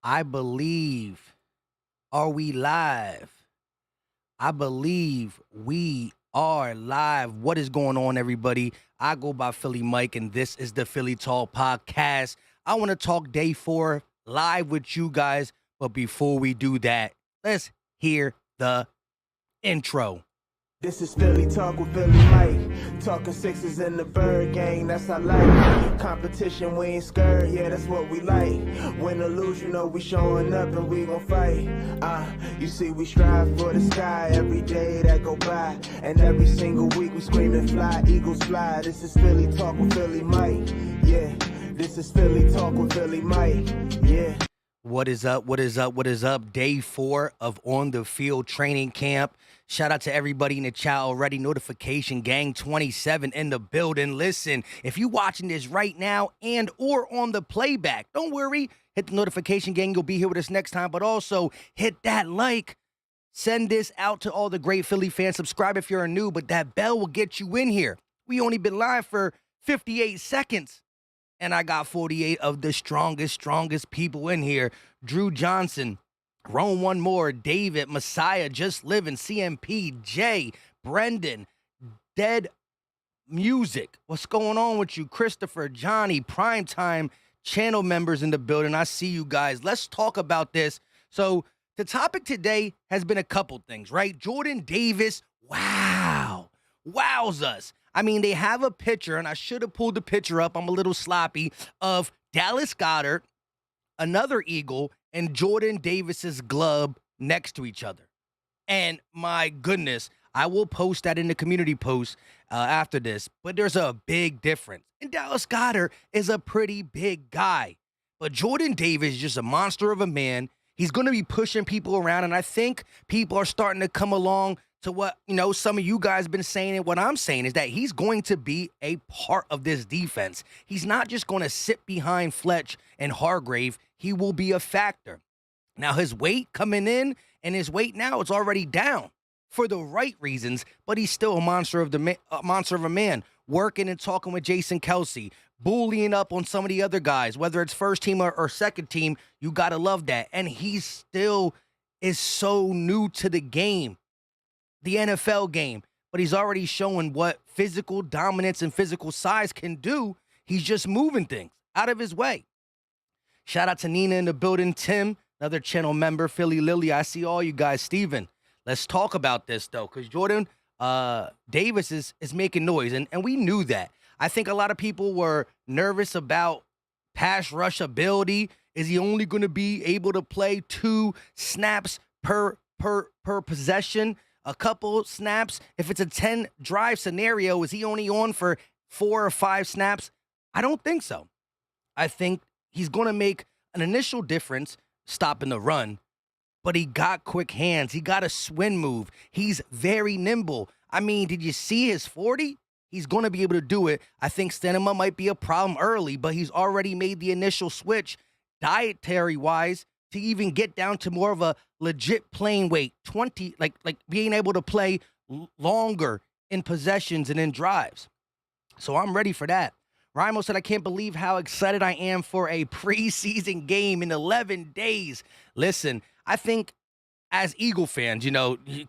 I believe. Are we live? I believe we are live. What is going on, everybody? I go by Philly Mike, and this is the Philly Talk Podcast. I want to talk day 4 live with you guys. But before we do that, let's hear the intro. This is Philly Talk with Philly Mike. Talking sixes in the bird gang, that's our life. Competition, we ain't scared, yeah, that's what we like. Win or lose, you know we showing up and we gon' fight. You see we strive for the sky every day that go by. And every single week we screaming fly, eagles fly. This is Philly Talk with Philly Mike, yeah. This is Philly Talk with Philly Mike, yeah. What is up? What is up? What is up? Day 4 of On the Field training camp. Shout out to everybody in the chat already. Notification Gang 27 in the building. Listen, if you watching this right now and or on the playback, don't worry. Hit the notification gang. You'll be here with us next time. But also hit that like. Send this out to all the great Philly fans. Subscribe if you're new, but that bell will get you in here. We only been live for 58 seconds. And I got 48 of the strongest people in here. Drew Johnson, Rome One More, David, Messiah, Just Living, CMP, Jay, Brendan, Dead Music. What's going on with you? Christopher, Johnny, Primetime channel members in the building. I see you guys. Let's talk about this. So the topic today has been a couple things, right? Jordan Davis, wow. Wows us. I mean, they have a picture, and I should have pulled the picture up. I'm a little sloppy, of Dallas Goedert, another Eagle, and Jordan Davis's glove next to each other. And my goodness, I will post that in the community post after this. But there's a big difference. And Dallas Goedert is a pretty big guy. But Jordan Davis is just a monster of a man. He's going to be pushing people around, and I think people are starting to come along to what, some of you guys been saying, and what I'm saying is that he's going to be a part of this defense. He's not just going to sit behind Fletch and Hargrave. He will be a factor. Now, his weight coming in and his weight now is already down for the right reasons, but he's still a monster of a man, working and talking with Jason Kelsey, bullying up on some of the other guys, whether it's first team or second team. You got to love that. And he still is so new to the game. The NFL game, but he's already showing what physical dominance and physical size can do. He's just moving things out of his way. Shout out to Nina in the building, Tim, another channel member, Philly Lily. I see all you guys. Steven, let's talk about this, though, because Jordan Davis is making noise, and we knew that. I think a lot of people were nervous about pass rush ability. Is he only going to be able to play 2 snaps per possession? A couple snaps. If it's a 10-drive scenario, is he only on for 4 or 5 snaps? I don't think so. I think he's going to make an initial difference stopping the run, but he got quick hands. He got a swing move. He's very nimble. I mean, did you see his 40? He's going to be able to do it. I think stamina might be a problem early, but he's already made the initial switch dietary-wise to even get down to more of a legit playing weight, 20, like being able to play longer in possessions and in drives. So I'm ready for that. Rimo said, I can't believe how excited I am for a preseason game in 11 days. Listen, I think as Eagle fans,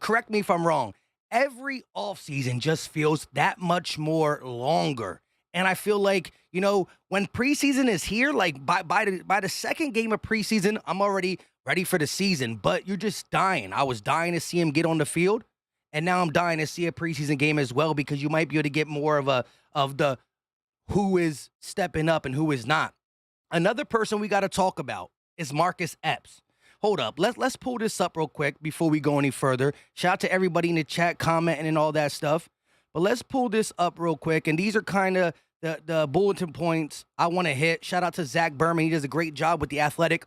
correct me if I'm wrong, every offseason just feels that much more longer. And I feel like, when preseason is here, like by the second game of preseason, I'm already ready for the season. But you're just dying. I was dying to see him get on the field, and now I'm dying to see a preseason game as well, because you might be able to get more of the who is stepping up and who is not. Another person we got to talk about is Marcus Epps. Hold up. Let's pull this up real quick before we go any further. Shout out to everybody in the chat commenting and all that stuff. But let's pull this up real quick, and these are kind of the bulletin points I want to hit. Shout out to Zach Berman. He does a great job with The Athletic.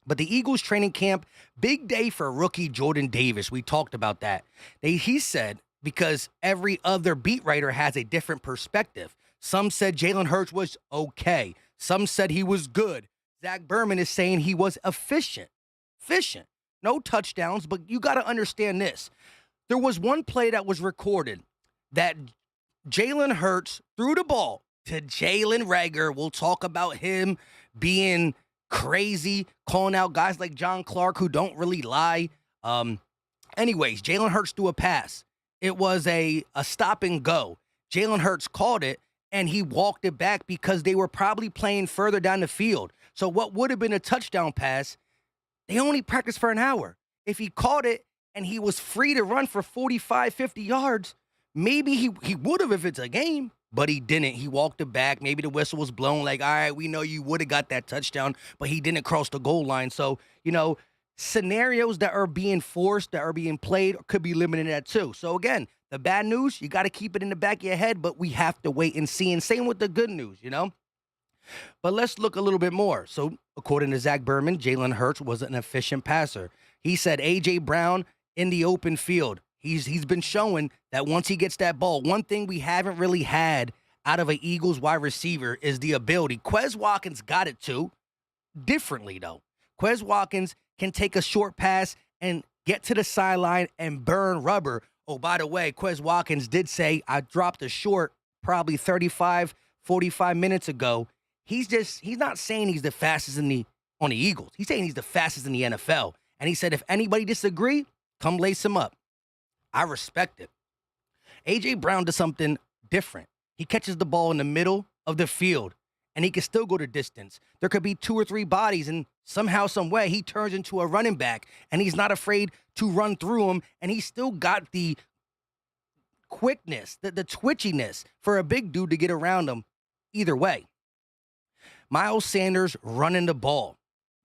But the Eagles training camp, big day for rookie Jordan Davis. We talked about that. He said, because every other beat writer has a different perspective. Some said Jalen Hurts was okay. Some said he was good. Zach Berman is saying he was efficient. No touchdowns, but you got to understand this. There was one play that was recorded that Jalen Hurts threw the ball to Jalen Reagor. We'll talk about him being crazy, calling out guys like John Clark who don't really lie. Anyways, Jalen Hurts threw a pass. It was a stop and go. Jalen Hurts called it, and he walked it back because they were probably playing further down the field. So what would have been a touchdown pass, they only practiced for an hour. If he caught it and he was free to run for 45, 50 yards, maybe he would have if it's a game, but he didn't. He walked it back. Maybe the whistle was blown like, all right, we know you would have got that touchdown, but he didn't cross the goal line. So, scenarios that are being forced, that are being played, could be limited at too. So again, the bad news, you got to keep it in the back of your head, but we have to wait and see. And same with the good news, But let's look a little bit more. So according to Zach Berman, Jalen Hurts was an efficient passer. He said A.J. Brown in the open field. He's been showing that once he gets that ball, one thing we haven't really had out of an Eagles wide receiver is the ability. Quez Watkins got it too, differently though. Quez Watkins can take a short pass and get to the sideline and burn rubber. Oh, by the way, Quez Watkins did say, I dropped a short probably 35, 45 minutes ago. He's not saying he's the fastest on the Eagles. He's saying he's the fastest in the NFL. And he said, if anybody disagree, come lace him up. I respect it. A.J. Brown does something different. He catches the ball in the middle of the field, and he can still go the distance. There could be 2 or 3 bodies, and somehow, some way, he turns into a running back, and he's not afraid to run through them, and he's still got the quickness, the twitchiness for a big dude to get around him either way. Miles Sanders running the ball.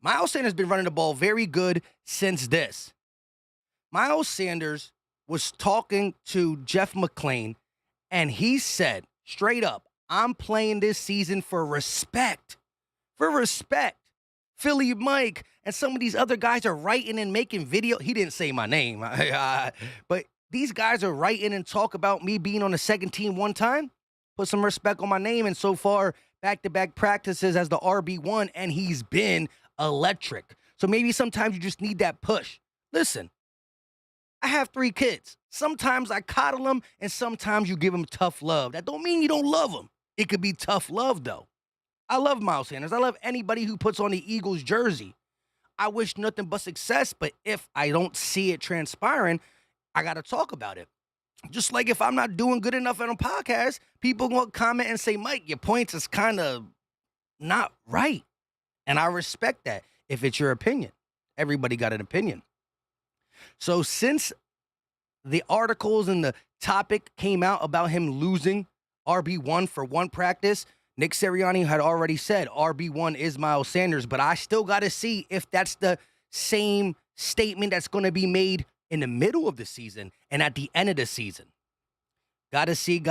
Miles Sanders has been running the ball very good since this. Miles Sanders was talking to Jeff McClain, and he said, straight up, I'm playing this season for respect. For respect. Philly Mike and some of these other guys are writing and making video. He didn't say my name, but these guys are writing and talk about me being on the second team one time. Put some respect on my name, and so far, back-to-back practices as the RB1, and he's been electric. So maybe sometimes you just need that push. Listen, I have 3 kids. Sometimes I coddle them, and sometimes you give them tough love. That don't mean you don't love them. It could be tough love, though. I love Miles Sanders. I love anybody who puts on the Eagles jersey. I wish nothing but success, but if I don't see it transpiring, I got to talk about it. Just like if I'm not doing good enough on a podcast, people going to comment and say, Mike, your points is kind of not right. And I respect that if it's your opinion. Everybody got an opinion. So since the articles and the topic came out about him losing RB1 for one practice, Nick Sirianni had already said RB1 is Miles Sanders, but I still got to see if that's the same statement that's going to be made in the middle of the season and at the end of the season. Got to see.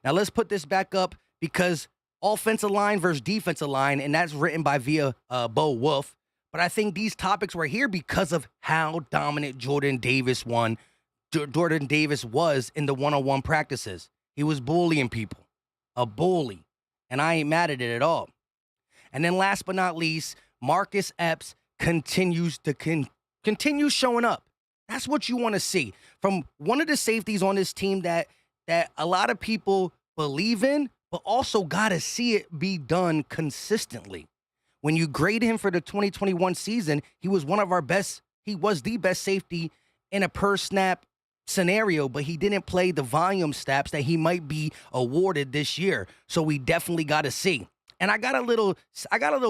Now let's put this back up because offensive line versus defensive line, and that's written by Bo Wolf. But I think these topics were here because of how dominant Jordan Davis was in the one-on-one practices. He was bullying people, a bully, and I ain't mad at it at all. And then last but not least, Marcus Epps continues showing up. That's what you want to see from one of the safeties on this team that a lot of people believe in, but also got to see it be done consistently. When you grade him for the 2021 season, he was one of our best. He was the best safety in a per snap scenario, but he didn't play the volume snaps that he might be awarded this year. So we definitely got to see. And I got a little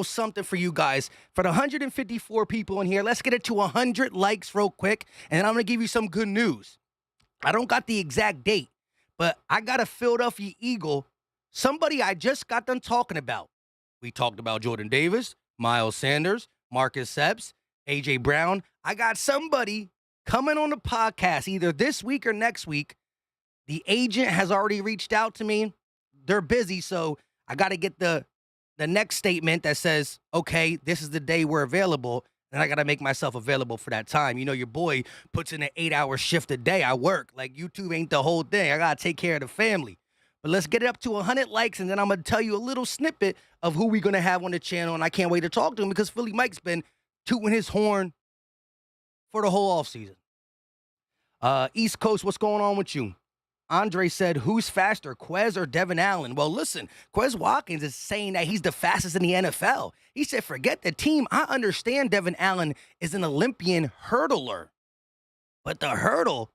something for you guys. For the 154 people in here, let's get it to 100 likes real quick, and I'm going to give you some good news. I don't got the exact date, but I got a Philadelphia Eagle, somebody I just got done talking about. We talked about Jordan Davis, Miles Sanders, Marcus Epps, A.J. Brown. I got somebody coming on the podcast either this week or next week. The agent has already reached out to me. They're busy, so I got to get the next statement that says, okay, this is the day we're available, and I got to make myself available for that time. You know, your boy puts in an 8-hour shift a day. I work. Like, YouTube ain't the whole thing. I got to take care of the family. But let's get it up to 100 likes, and then I'm going to tell you a little snippet of who we're going to have on the channel, and I can't wait to talk to him because Philly Mike's been tooting his horn for the whole offseason. East Coast, what's going on with you? Andre said, who's faster, Quez or Devin Allen? Well, listen, Quez Watkins is saying that he's the fastest in the NFL. He said, forget the team. I understand Devin Allen is an Olympian hurdler, but the hurdle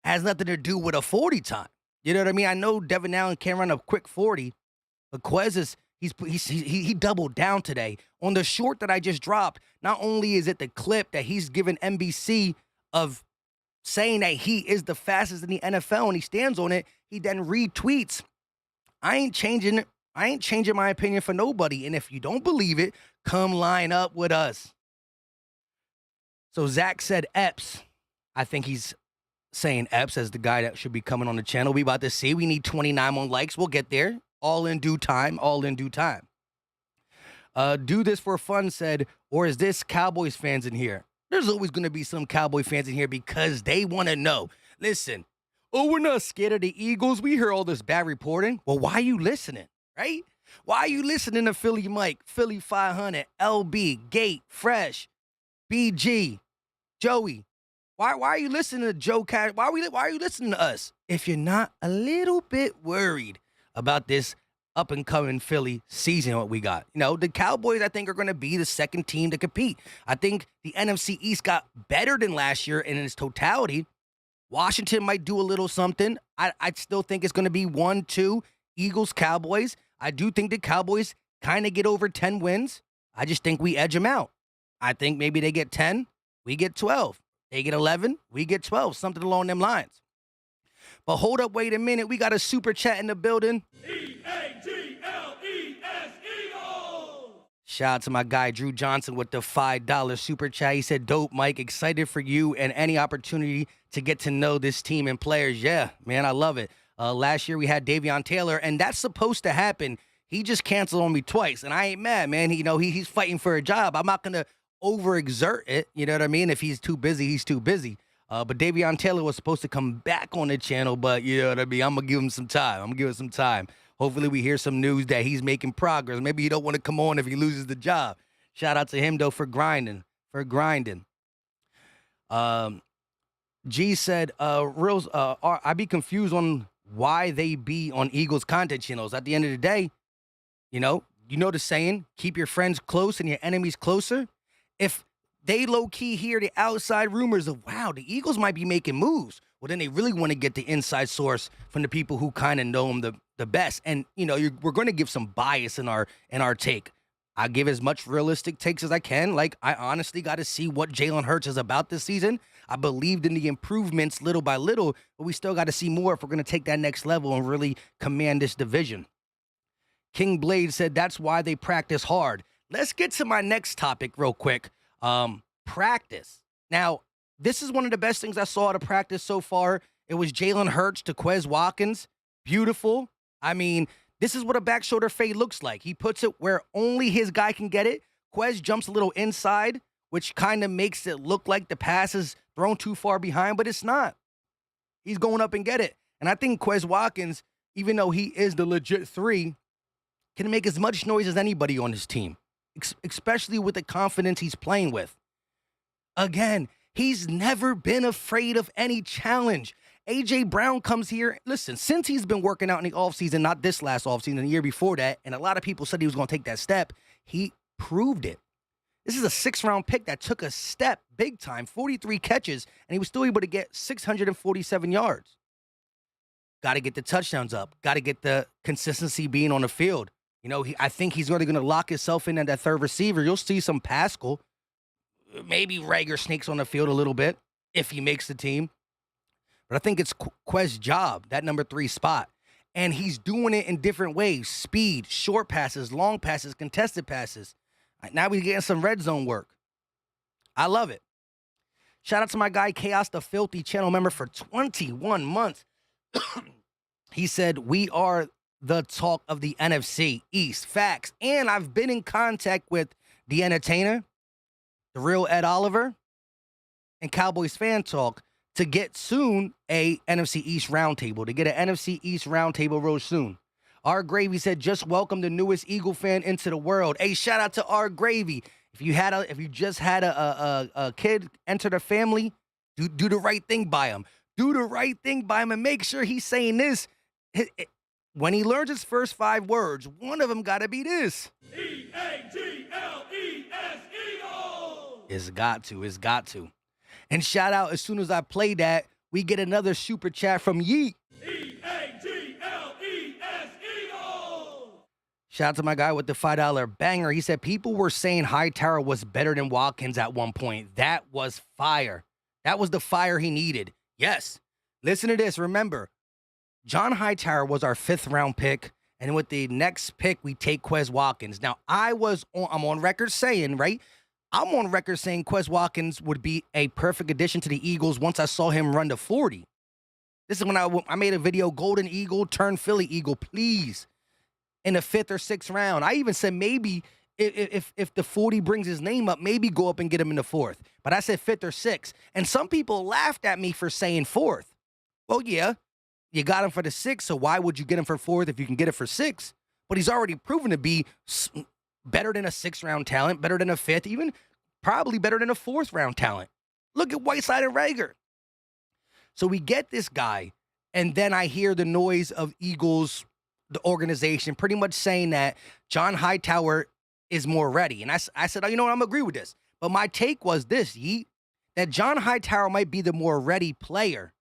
has nothing to do with a 40 time. You know what I mean? I know Devin Allen can run a quick 40, but Quez is he doubled down today on the short that I just dropped. Not only is it the clip that he's given NBC of saying that he is the fastest in the NFL and he stands on it, he then retweets. I ain't changing my opinion for nobody. And if you don't believe it, come line up with us. So Zach said Epps. I think he's saying Epps as the guy that should be coming on the channel. We about to see. We need 29 more likes. We'll get there. All in due time. All in due time. Do this for fun said, or is this Cowboys fans in here? There's always going to be some Cowboy fans in here because they want to know. Listen, oh, we're not scared of the Eagles. We hear all this bad reporting. Well, why are you listening, right? Why are you listening to Philly Mike, Philly 500, LB, Gate, Fresh, BG, Joey? Why are you listening to Joe Cash? Why are you listening to us? If you're not a little bit worried about this up-and-coming Philly season, what we got. You know, the Cowboys, I think, are going to be the second team to compete. I think the NFC East got better than last year in its totality. Washington might do a little something. I still think it's going to be 1-2 Eagles, Cowboys. I do think the Cowboys kind of get over 10 wins. I just think we edge them out. I think maybe they get 10, we get 12. They get 11, we get 12, something along them lines. But hold up, wait a minute. We got a super chat in the building. E-A-G-L-E-S, Eagles! Shout out to my guy, Drew Johnson, with the $5 super chat. He said, dope, Mike. Excited for you and any opportunity to get to know this team and players. Yeah, man, I love it. Last year we had Davion Taylor, and that's supposed to happen. He just canceled on me twice, and I ain't mad, man. He's fighting for a job. I'm not going to overexert it. You know what I mean? If he's too busy, he's too busy. But Davion Taylor was supposed to come back on the channel, but you know what I mean? I'm going to give him some time. Hopefully we hear some news that he's making progress. Maybe he don't want to come on if he loses the job. Shout out to him, though, for grinding. G said, I be confused on why they be on Eagles content channels. At the end of the day, you know the saying, keep your friends close and your enemies closer. If they low-key hear the outside rumors of, wow, the Eagles might be making moves, well, then they really want to get the inside source from the people who kind of know them the best. And, we're going to give some bias in our take. I give as much realistic takes as I can. Like, I honestly got to see what Jalen Hurts is about this season. I believed in the improvements little by little, but we still got to see more if we're going to take that next level and really command this division. King Blade said that's why they practice hard. Let's get to my next topic real quick. Practice. Now, this is one of the best things I saw out of practice so far. It was Jalen Hurts to Quez Watkins. Beautiful. I mean, this is what a back shoulder fade looks like. He puts it where only his guy can get it. Quez jumps a little inside, which kind of makes it look like the pass is thrown too far behind, but it's not. He's going up and get it. And I think Quez Watkins, even though he is the legit 3, can make as much noise as anybody on his team, especially with the confidence he's playing with. Again, he's never been afraid of any challenge. A.J. Brown comes here. Listen, since he's been working out in the offseason, not this last offseason, the year before that, and a lot of people said he was going to take that step, he proved it. This is a 6th-round pick that took a step big time, 43 catches, and he was still able to get 647 yards. Got to get the touchdowns up. Got to get the consistency being on the field. I think he's really going to lock himself in at that third receiver. You'll see some Pascal. Maybe Rager snakes on the field a little bit if he makes the team. But I think it's Quez's job, that number 3 spot. And he's doing it in different ways. Speed, short passes, long passes, contested passes. Now we're getting some red zone work. I love it. Shout out to my guy, Chaos the Filthy, channel member for 21 months. He said, we are the talk of the NFC East. Facts. And I've been in contact with the entertainer, the real Ed Oliver, and Cowboys Fan Talk to get soon a NFC East roundtable, to get an NFC East roundtable real soon. R. Gravy said, just welcome the newest Eagle fan into the world. Hey, shout out to R. Gravy. If you just had a kid enter the family, do the right thing by him. do the right thing by him and make sure he's saying this. When he learns his first 5 words, one of them got to be this. E-A-G-L-E-S, Eagles! It's got to. And shout out, as soon as I play that, we get another super chat from Yeet. E-A-G-L-E-S, Eagles! Shout out to my guy with the $5 banger. He said people were saying Hightower was better than Watkins at one point. That was fire. That was the fire he needed. Yes. Listen to this. Remember, John Hightower was our 5th round pick. And with the next pick, we take Quez Watkins. Now, I'm on record saying, right? I'm on record saying Quez Watkins would be a perfect addition to the Eagles once I saw him run to 40. This is when I made a video, Golden Eagle, turn Philly Eagle, please. In the 5th or 6th round. I even said maybe if the 40 brings his name up, maybe go up and get him in the 4th. But I said 5th or 6th. And some people laughed at me for saying 4th. Well, yeah, you got him for the 6th, so why would you get him for 4th if you can get it for 6th? But he's already proven to be better than a 6th round talent, better than a 5th, even probably better than a 4th round talent. Look at Whiteside and Rager. So we get this guy, and then I hear the noise of Eagles, the organization, pretty much saying that John Hightower is more ready. And I said, oh, you know what, I'm agree with this. But my take was this, Yeet, that John Hightower might be the more ready player,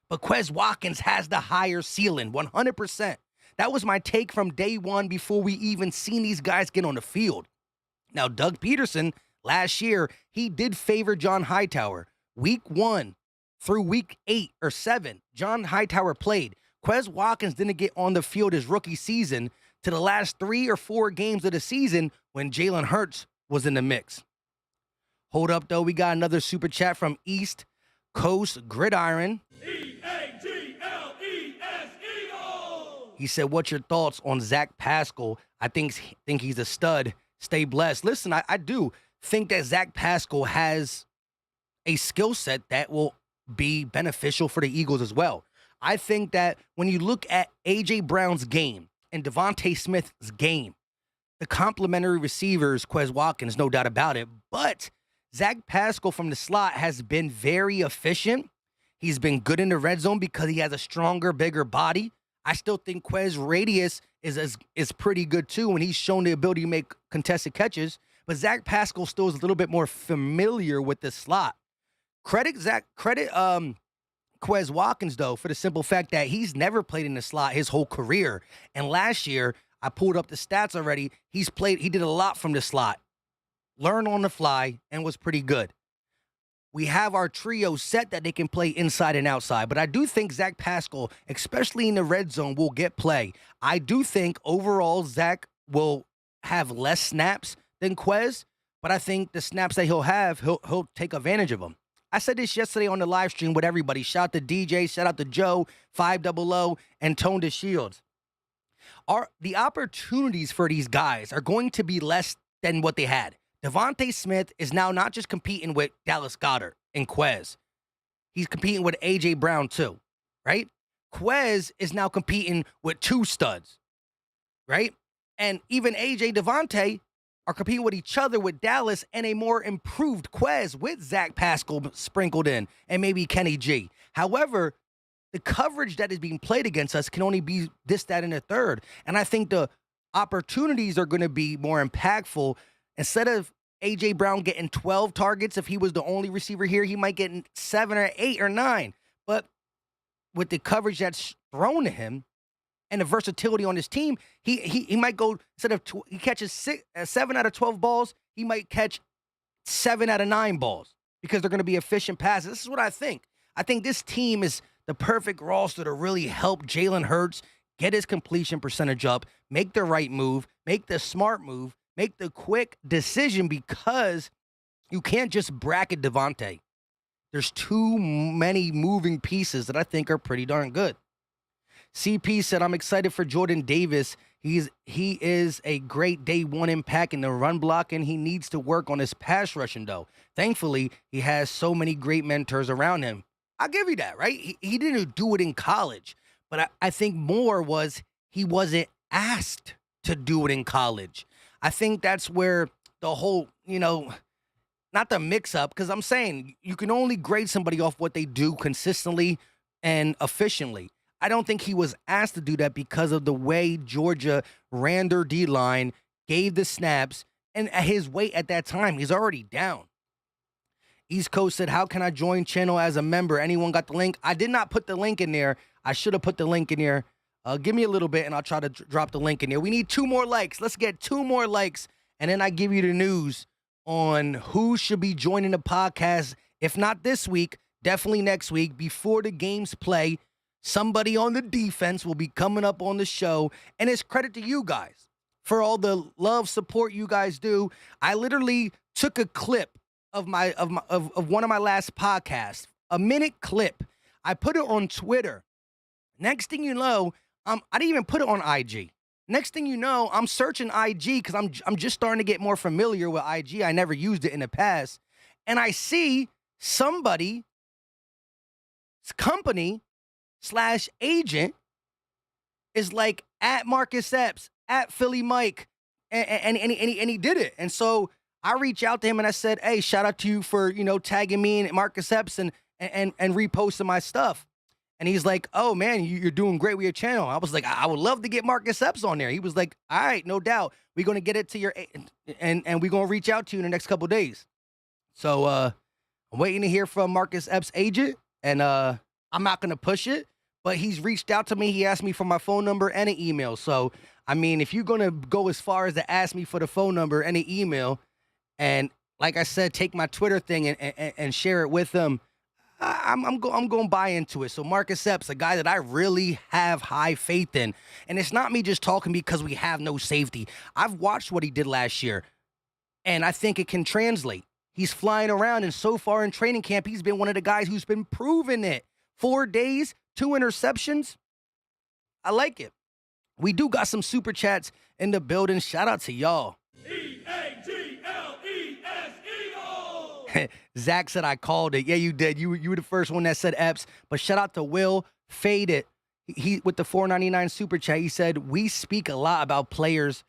but Quez Watkins has the higher ceiling, 100%. That was my take from day one before we even seen these guys get on the field. Now, Doug Peterson, last year, he did favor John Hightower. Week 1 through week 8 or 7, John Hightower played. Quez Watkins didn't get on the field his rookie season to the last 3 or 4 games of the season when Jalen Hurts was in the mix. Hold up, though. We got another super chat from East Coast Gridiron. E-A-G-L-E-S, Eagles! He said, what's your thoughts on Zack Pascal? I think he's a stud. Stay blessed. Listen, I do think that Zack Pascal has a skill set that will be beneficial for the Eagles as well. I think that when you look at A.J. Brown's game and Devontae Smith's game, the complementary receivers, Quez Watkins, no doubt about it, but Zack Pascal from the slot has been very efficient. He's been good in the red zone because he has a stronger, bigger body. I still think Quez radius is pretty good too, and he's shown the ability to make contested catches. But Zack Pascal still is a little bit more familiar with the slot. Credit Quez Watkins, though, for the simple fact that he's never played in the slot his whole career. And last year, I pulled up the stats already. He did a lot from the slot. Learned on the fly and was pretty good. We have our trio set that they can play inside and outside. But I do think Zack Pascal, especially in the red zone, will get play. I do think overall Zack will have less snaps than Quez, but I think the snaps that he'll have, he'll take advantage of them. I said this yesterday on the live stream with everybody. Shout out to DJ, shout out to Joe, 500, and Tone to Shields. The opportunities for these guys are going to be less than what they had. Devontae Smith is now not just competing with Dallas Goedert and Quez. He's competing with A.J. Brown too, right? Quez is now competing with 2 studs, right? And even A.J. Devontae are competing with each other with Dallas and a more improved Quez with Zack Pascal sprinkled in and maybe Kenny G. However, the coverage that is being played against us can only be this, that, and the third. And I think the opportunities are going to be more impactful. Instead of A.J. Brown getting 12 targets, if he was the only receiver here, he might get 7 or 8 or 9. But with the coverage that's thrown to him and the versatility on his team, he might go, instead of he catches 7 out of 12 balls, he might catch 7 out of 9 balls because they're going to be efficient passes. This is what I think. I think this team is the perfect roster to really help Jalen Hurts get his completion percentage up, make the right move, make the smart move, make the quick decision, because you can't just bracket Devontae. There's too many moving pieces that I think are pretty darn good. CP said, I'm excited for Jordan Davis. He is a great day one impact in the run block, and he needs to work on his pass rushing, though. Thankfully, he has so many great mentors around him. I'll give you that, right? He didn't do it in college, but I think more was he wasn't asked to do it in college. I think that's where the whole, not the mix-up, because I'm saying you can only grade somebody off what they do consistently and efficiently. I don't think he was asked to do that because of the way Georgia ran their D-line, gave the snaps, and at his weight at that time, he's already down. East Coast said, how can I join channel as a member? Anyone got the link? I did not put the link in there. I should have put the link in there. Give me a little bit, and I'll try to drop the link in there. We need 2 more likes. Let's get 2 more likes, and then I give you the news on who should be joining the podcast. If not this week, definitely next week before the games play. Somebody on the defense will be coming up on the show, and it's credit to you guys for all the love, support you guys do. I literally took a clip of one of my last podcasts, a minute clip. I put it on Twitter. Next thing you know, I didn't even put it on IG. Next thing you know, I'm searching IG because I'm just starting to get more familiar with IG. I never used it in the past, and I see somebody's company / agent is like at Marcus Epps, at Philly Mike, and he did it. And so I reached out to him and I said, hey, shout out to you for, tagging me and Marcus Epps and reposting my stuff. And he's like, oh, man, you're doing great with your channel. I was like, I would love to get Marcus Epps on there. He was like, all right, no doubt. We're going to get it to your and we're going to reach out to you in the next couple of days. So I'm waiting to hear from Marcus Epps' agent, and I'm not going to push it. But he's reached out to me. He asked me for my phone number and an email. So, I mean, if you're going to go as far as to ask me for the phone number and an email, and like I said, take my Twitter thing and share it with them, I'm going to buy into it. So Marcus Epps, a guy that I really have high faith in. And it's not me just talking because we have no safety. I've watched what he did last year, and I think it can translate. He's flying around, and so far in training camp, he's been one of the guys who's been proving it. 4 days, 2 interceptions. I like it. We do got some super chats in the building. Shout out to y'all. EAGLES Eagles! Zach said I called it. Yeah, you did. You were the first one that said Epps. But shout out to Will Faded. He with the $4.99 super chat. He said, we speak a lot about players'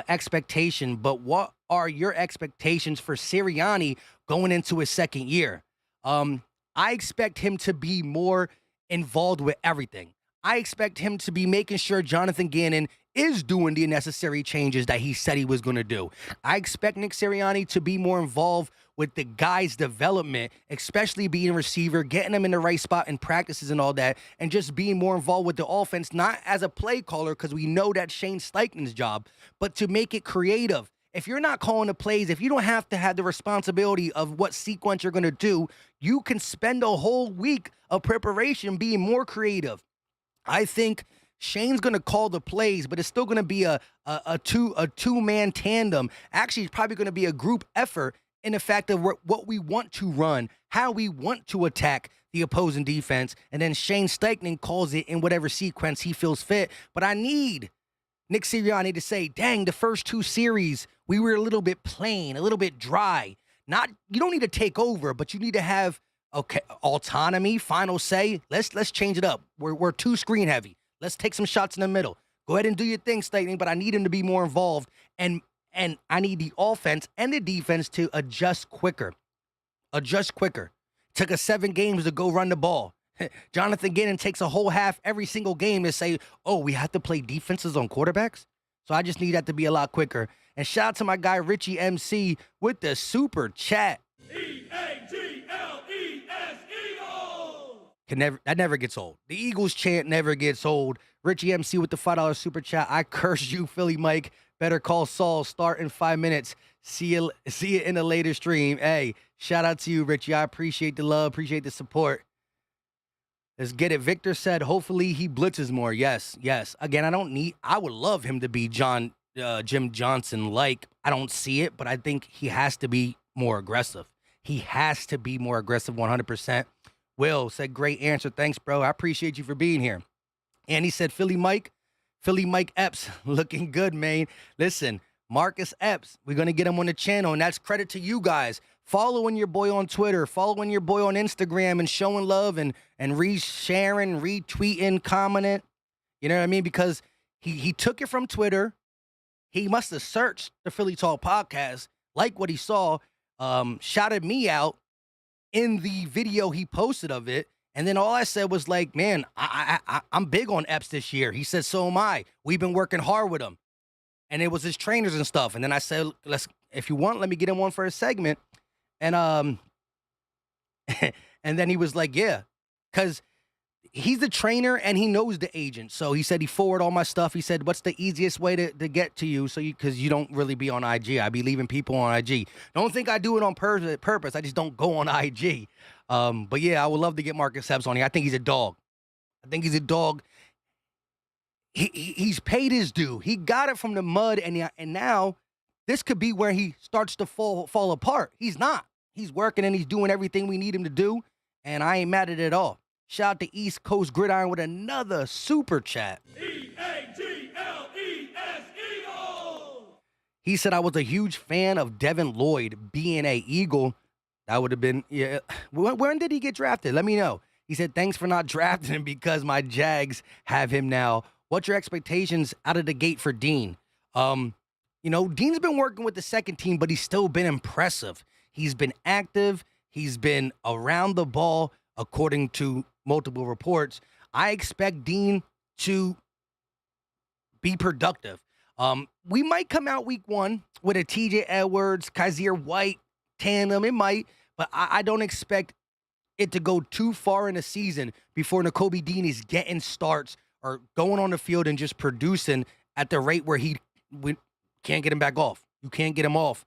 expectation, but what are your expectations for Sirianni going into his second year? I expect him to be more involved with everything. I expect him to be making sure Jonathan Gannon is doing the necessary changes that he said he was going to do. I expect Nick Sirianni to be more involved with the guys' development, especially being a receiver, getting them in the right spot in practices and all that, and just being more involved with the offense, not as a play caller, because we know that's Shane Steichen's job, but to make it creative. If you're not calling the plays, if you don't have to have the responsibility of what sequence you're going to do, you can spend a whole week of preparation being more creative. I think Shane's going to call the plays, but it's still going to be a two-man tandem. Actually, it's probably going to be a group effort in the fact of what we want to run, how we want to attack the opposing defense, and then Shane Steichen calls it in whatever sequence he feels fit. But I need Nick Sirianni to say, dang, the first 2 series, we were a little bit plain, a little bit dry. You don't need to take over, but you need to have autonomy, final say. Let's change it up. We're too screen heavy. Let's take some shots in the middle. Go ahead and do your thing, Steichen, but I need him to be more involved, and I need the offense and the defense to adjust quicker. Took us 7 games to go run the ball. Jonathan Gannon takes a whole half every single game to say, oh, we have to play defenses on quarterbacks? So I just need that to be a lot quicker. And shout out to my guy Richie MC with the super chat. EAGLES Eagles! That never gets old. The Eagles chant never gets old. Richie MC with the $5 super chat. I curse you, Philly Mike. Better call Saul. Start in 5 minutes. See you in a later stream. Hey, shout out to you, Richie. I appreciate the love. Appreciate the support. Let's get it. Victor said, hopefully he blitzes more. Yes. Again, I would love him to be Jim Johnson. I don't see it, but I think he has to be more aggressive. He has to be more aggressive 100%. Will said, great answer. Thanks, bro. I appreciate you for being here. And he said, Philly Mike Epps, looking good, man. Listen, Marcus Epps, we're going to get him on the channel, and that's credit to you guys. Following your boy on Twitter, following your boy on Instagram, and showing love and re-sharing, retweeting, commenting. You know what I mean? Because he took it from Twitter. He must have searched the Philly Talk podcast, liked what he saw, shouted me out in the video he posted of it, And then all I said was like, man, I'm big on Epps this year. He said, so am I. We've been working hard with him. And it was his trainers and stuff. And then I said, if you want, let me get him on for a segment. And and then he was like, yeah, because he's the trainer and he knows the agent. So he said he forwarded all my stuff. He said, what's the easiest way to get to you? So because you don't really be on IG. I be leaving people on IG. Don't think I do it on purpose. I just don't go on IG. But yeah, I would love to get Marcus Epps on here. I think he's a dog. I think he's a dog. He's paid his due. He got it from the mud, and now this could be where he starts to fall apart. He's not. He's working and he's doing everything we need him to do, and I ain't mad at it at all. Shout out to East Coast Gridiron with another super chat. EAGLES Eagles! He said, I was a huge fan of Devin Lloyd being a Eagle. That would have been, yeah. When did he get drafted? Let me know. He said, thanks for not drafting him because my Jags have him now. What's your expectations out of the gate for Dean? Dean's been working with the second team, but he's still been impressive. He's been active. He's been around the ball, according to multiple reports. I expect Dean to be productive. We might come out week one with a TJ Edwards, Kaiser White tandem. It might, but I don't expect it to go too far in the season before Nakobe Dean is getting starts or going on the field and just producing at the rate where we can't get him back off. You can't get him off.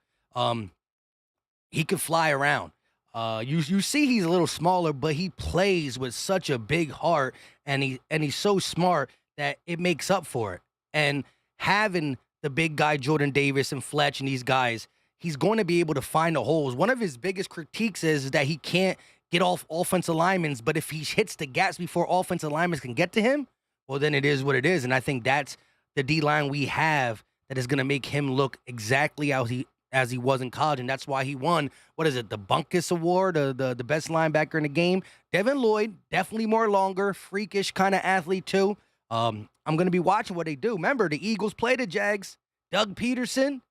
He can fly around. You see he's a little smaller, but he plays with such a big heart, and he's so smart that it makes up for it. And having the big guy Jordan Davis and Fletch and these guys, he's going to be able to find the holes. One of his biggest critiques is that he can't get off offensive linemen, but if he hits the gaps before offensive linemen can get to him, well, then it is what it is. And I think that's the D-line we have that is going to make him look exactly as he was in college, and that's why he won, the Bunkus Award, the best linebacker in the game. Devin Lloyd, definitely more longer, freakish kind of athlete too. I'm going to be watching what they do. Remember, the Eagles play the Jags. Doug Peterson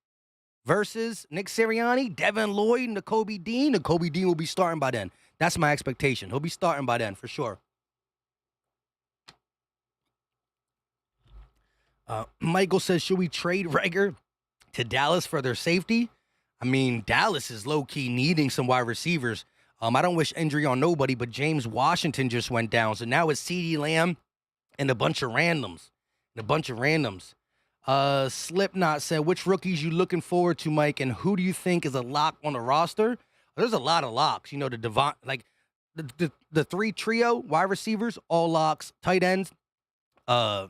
versus Nick Sirianni, Devin Lloyd, Nakobe Dean. Nakobe Dean will be starting by then. That's my expectation. He'll be starting by then for sure. Michael says, should we trade Reagor to Dallas for their safety? I mean, Dallas is low-key needing some wide receivers. I don't wish injury on nobody, but James Washington just went down. So now it's CeeDee Lamb and a bunch of randoms. Slipknot said, which rookies you looking forward to, Mike, and who do you think is a lock on the roster? There's a lot of locks. The three trio, wide receivers, all locks, tight ends, all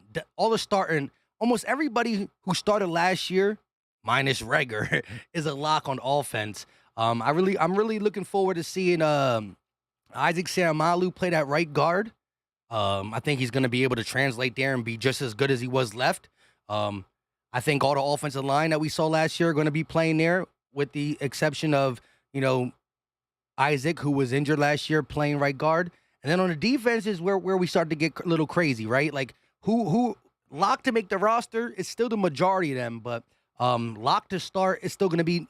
the starting. Almost everybody who started last year, minus Reagor, is a lock on offense. I'm really looking forward to seeing Isaac Seumalo play that right guard. I think he's going to be able to translate there and be just as good as he was left. I think all the offensive line that we saw last year are going to be playing there, with the exception of Isaac, who was injured last year, playing right guard. And then on the defense is where we start to get a little crazy, right? Like who locked to make the roster is still the majority of them, but locked to start is still going to be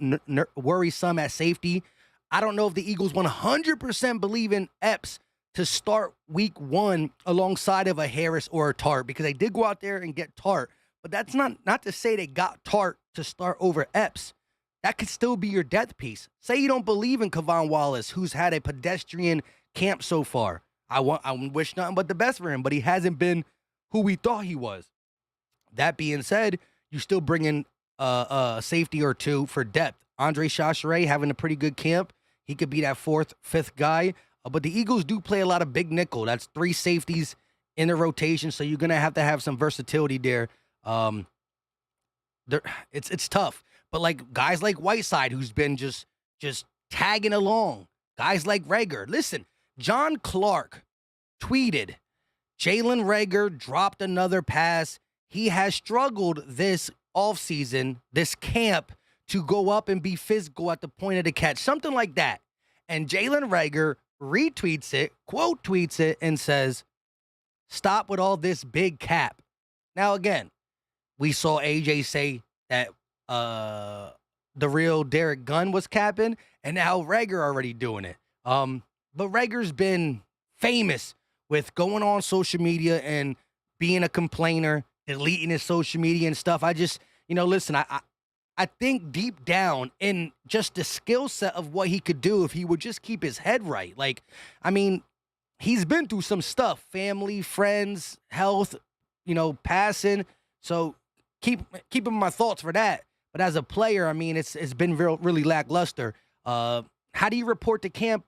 worrisome at safety. I don't know if the Eagles 100% believe in Epps to start week one alongside of a Harris or a Tart, because they did go out there and get Tart, but that's not to say they got Tart to start over Epps. That could still be your death piece. Say you don't believe in Kavon Wallace, who's had a pedestrian camp so far. I wish nothing but the best for him, but he hasn't been who we thought he was. That being said, you still bring in a safety or two for depth. Andre Chachere having a pretty good camp. He could be that fourth, fifth guy. But the Eagles do play a lot of big nickel. That's three safeties in the rotation, so you're going to have some versatility there. It's tough. But like guys like Whiteside, who's been just tagging along. Guys like Reagor. Listen, John Clark tweeted, Jalen Reagor dropped another pass. He has struggled this offseason, this camp, to go up and be physical at the point of the catch. Something like that. And Jalen Reagor retweets it, quote tweets it, and says, stop with all this big cap. Now, again, we saw AJ say that the real Derek Gunn was capping, and now Reagor already doing it. But Rager's been famous with going on social media and being a complainer, deleting his social media and stuff. I just, listen, I think deep down in just the skill set of what he could do if he would just keep his head right. Like, I mean, he's been through some stuff, family, friends, health, passing. So keeping my thoughts for that. But as a player, I mean, it's been really lackluster. How do you report to camp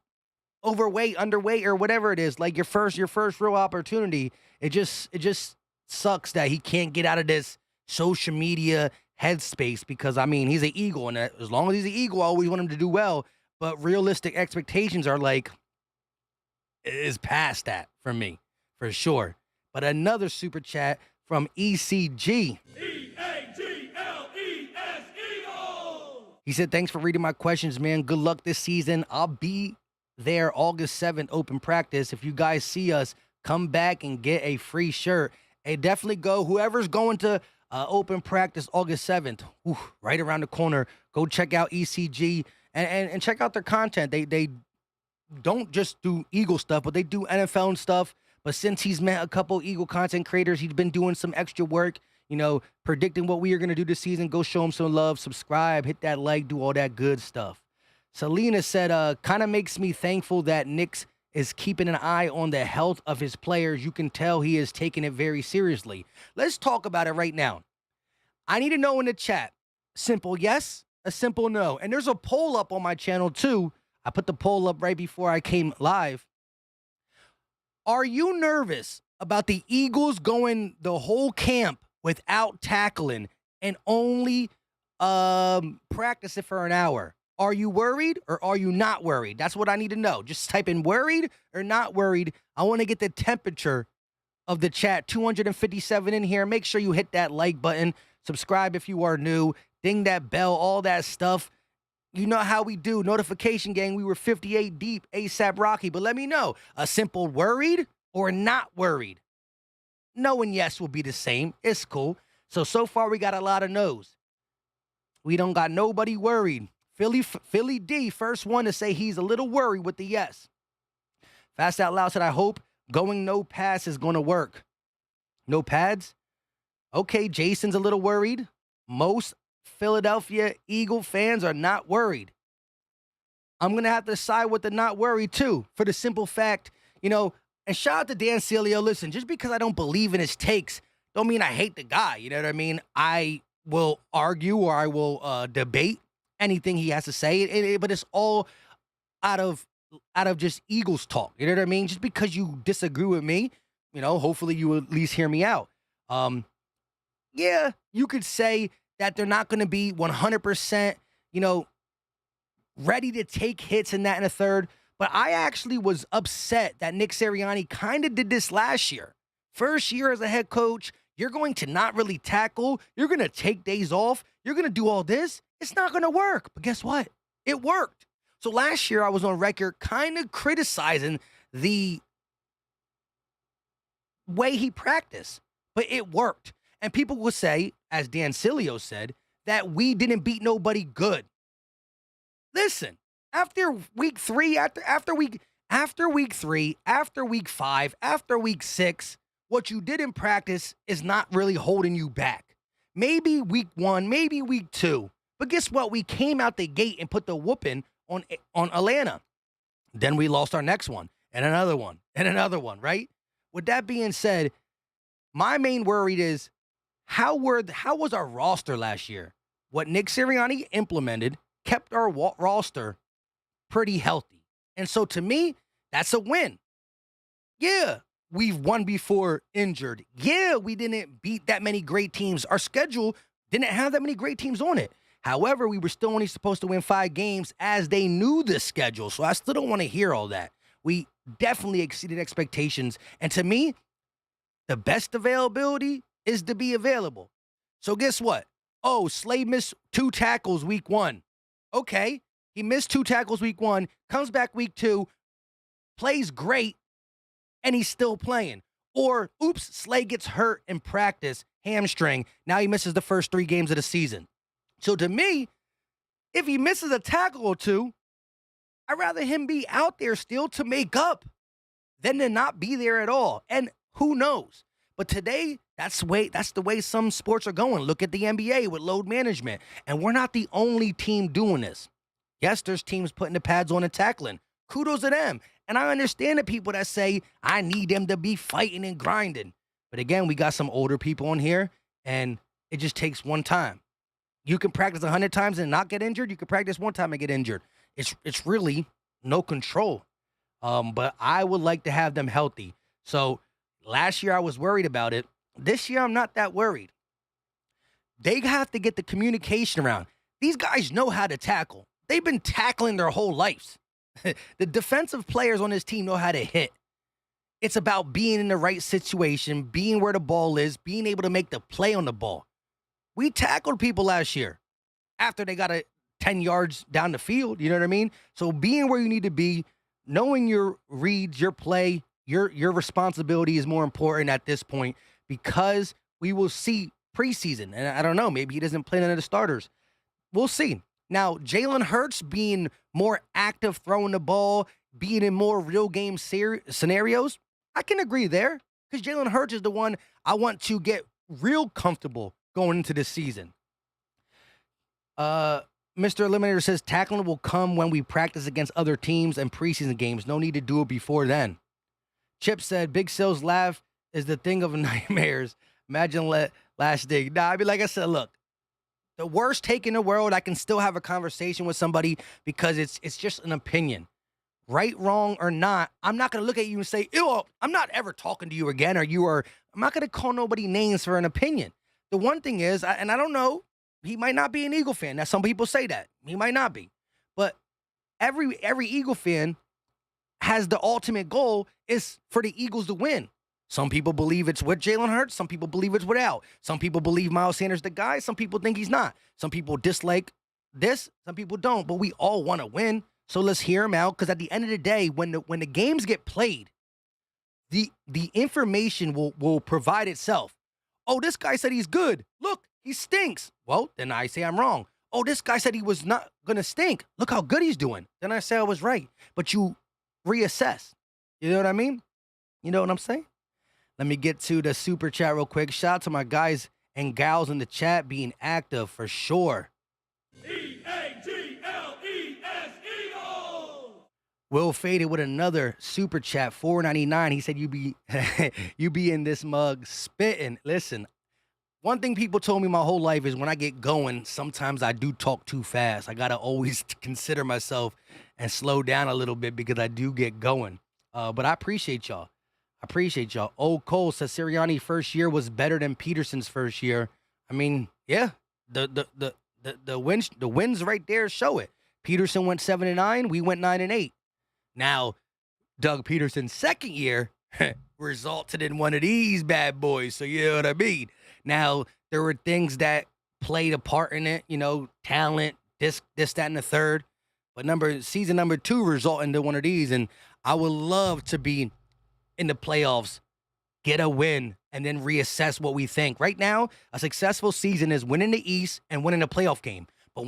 overweight, underweight, or whatever it is? Like your first real opportunity. It just sucks that he can't get out of this social media headspace because, I mean, he's an Eagle, and as long as he's an Eagle, I always want him to do well. But realistic expectations are like, is past that for me, for sure. But another super chat from ECG. E-A-G-L-E-S, Eagles! He said, thanks for reading my questions, man. Good luck this season. I'll be there August 7th, open practice. If you guys see us, come back and get a free shirt. Hey, definitely go. Whoever's going to open practice August 7th, right around the corner, go check out ECG and check out their content. They don't just do Eagle stuff, but they do NFL and stuff. But since he's met a couple Eagle content creators, he's been doing some extra work, predicting what we are going to do this season. Go show him some love, subscribe, hit that like, do all that good stuff. Selena said, kind of makes me thankful that Knicks is keeping an eye on the health of his players. You can tell he is taking it very seriously. Let's talk about it right now. I need to know in the chat, simple yes, a simple no. And there's a poll up on my channel too. I put the poll up right before I came live. Are you nervous about the Eagles going the whole camp without tackling and only practicing for an hour? Are you worried or are you not worried? That's what I need to know. Just type in worried or not worried. I want to get the temperature of the chat. 257 in here. Make sure you hit that like button. Subscribe if you are new. Ding that bell, all that stuff. You know how we do. Notification gang, we were 58 deep, ASAP Rocky. But let me know, a simple worried or not worried? No and yes will be the same. It's cool. So far we got a lot of no's. We don't got nobody worried. Philly D, first one to say he's a little worried with the yes. Fast Out Loud said, I hope going no pass is going to work. No pads? Okay, Jason's a little worried. Most Philadelphia Eagle fans are not worried. I'm going to have to side with the not worried too, for the simple fact, and shout out to Dan Celio. Listen, just because I don't believe in his takes, don't mean I hate the guy. You know what I mean? I will argue or I will debate anything he has to say, but it's all out of just Eagles talk. You know what I mean? Just because you disagree with me, hopefully you will at least hear me out. Yeah, you could say that they're not going to be 100%, ready to take hits in that and a third. But I actually was upset that Nick Sirianni kind of did this last year. First year as a head coach, you're going to not really tackle. You're going to take days off. You're going to do all this. It's not going to work. But guess what? It worked. So last year I was on record kind of criticizing the way he practiced. But it worked. And people will say, as Dan Cilio said, that we didn't beat nobody good. Listen, after week 3, after week 3, after week 5, after week 6, what you did in practice is not really holding you back. Maybe week 1, maybe week 2. But guess what? We came out the gate and put the whooping on Atlanta. Then we lost our next one, and another one, and another one, right? With that being said, my main worry is how was our roster last year? What Nick Sirianni implemented kept our roster pretty healthy. And so to me, that's a win. Yeah, we've won before injured. Yeah, we didn't beat that many great teams. Our schedule didn't have that many great teams on it. However, we were still only supposed to win 5 games as they knew the schedule. So I still don't want to hear all that. We definitely exceeded expectations. And to me, the best availability is to be available. So guess what? Oh, Slay missed 2 tackles week 1. Okay, he missed 2 tackles week 1, comes back week 2, plays great, and he's still playing. Or, oops, Slay gets hurt in practice, hamstring. Now he misses the first 3 games of the season. So to me, if he misses a tackle or 2, I'd rather him be out there still to make up than to not be there at all. And who knows? But today, that's the way some sports are going. Look at the NBA with load management. And we're not the only team doing this. Yes, there's teams putting the pads on and tackling. Kudos to them. And I understand the people that say, I need them to be fighting and grinding. But again, we got some older people in here, and it just takes one time. You can practice 100 times and not get injured. You can practice one time and get injured. It's really no control. But I would like to have them healthy. So last year I was worried about it. This year I'm not that worried. They have to get the communication around. These guys know how to tackle. They've been tackling their whole lives. The defensive players on this team know how to hit. It's about being in the right situation, being where the ball is, being able to make the play on the ball. We tackled people last year after they got 10 yards down the field. You know what I mean? So being where you need to be, knowing your reads, your play, your responsibility is more important at this point because we will see preseason. And I don't know, maybe he doesn't play none of the starters. We'll see. Now, Jalen Hurts being more active throwing the ball, being in more real game scenarios, I can agree there because Jalen Hurts is the one I want to get real comfortable going into this season. Mr. Eliminator says tackling will come when we practice against other teams and preseason games. No need to do it before then. Chip said Big Sill's laugh is the thing of nightmares. Imagine last dig. Nah, I mean, like I said, look, the worst take in the world, I can still have a conversation with somebody because it's just an opinion. Right, wrong, or not, I'm not going to look at you and say, ew, I'm not ever talking to you again, or I'm not going to call nobody names for an opinion. The one thing is, and I don't know, he might not be an Eagle fan. Now, some people say that. He might not be. But every Eagle fan has the ultimate goal is for the Eagles to win. Some people believe it's with Jalen Hurts. Some people believe it's without. Some people believe Miles Sanders the guy. Some people think he's not. Some people dislike this. Some people don't. But we all want to win. So let's hear him out. Because at the end of the day, when the games get played, the information will provide itself. Oh, this guy said he's good. Look, he stinks. Well, then I say I'm wrong. Oh, this guy said he was not going to stink. Look how good he's doing. Then I say I was right. But you reassess. You know what I mean? You know what I'm saying? Let me get to the super chat real quick. Shout out to my guys and gals in the chat being active for sure. EAGLES Eagles! Will Faded with another super chat, $4.99. He said you be in this mug spitting. Listen, one thing people told me my whole life is when I get going, sometimes I do talk too fast. I got to always consider myself and slow down a little bit because I do get going. But I appreciate y'all. Old Cole says Sirianni's first year was better than Peterson's first year. I mean, yeah, the wins right there show it. Peterson went 7-9. We went 9-8. Now, Doug Peterson's second year resulted in one of these bad boys. So you know what I mean. Now there were things that played a part in it. You know, talent, this, that, and the third. But season number 2 resulted into one of these, and I would love to be in the playoffs, get a win, and then reassess what we think. Right now, a successful season is winning the East and winning a playoff game. But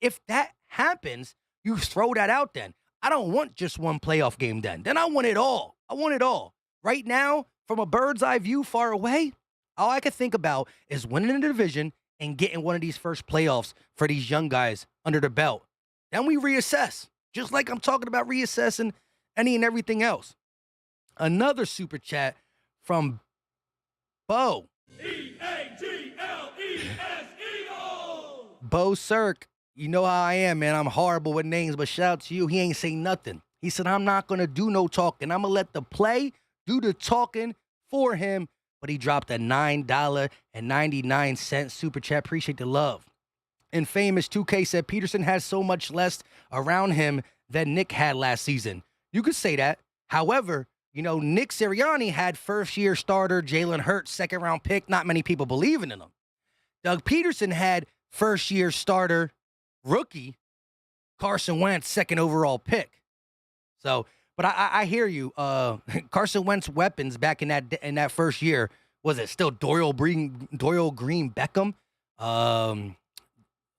if that happens, you throw that out then. I don't want just one playoff game then. Then I want it all. Right now, from a bird's eye view far away, all I can think about is winning the division and getting one of these first playoffs for these young guys under the belt. Then we reassess, just like I'm talking about reassessing any and everything else. Another super chat from Bo. EAGLES Eagles! Bo Cirque, you know how I am, man. I'm horrible with names, but shout out to you. He ain't saying nothing. He said, I'm not going to do no talking. I'm going to let the play do the talking for him. But he dropped a $9.99 super chat. Appreciate the love. And Famous 2K said Peterson has so much less around him than Nick had last season. You could say that. However, you know, Nick Sirianni had first-year starter Jalen Hurts, second-round pick. Not many people believing in him. Doug Peterson had first-year starter rookie Carson Wentz, second overall pick. So, but I hear you. Carson Wentz weapons back in that first year, was it still Doyle Green Beckham?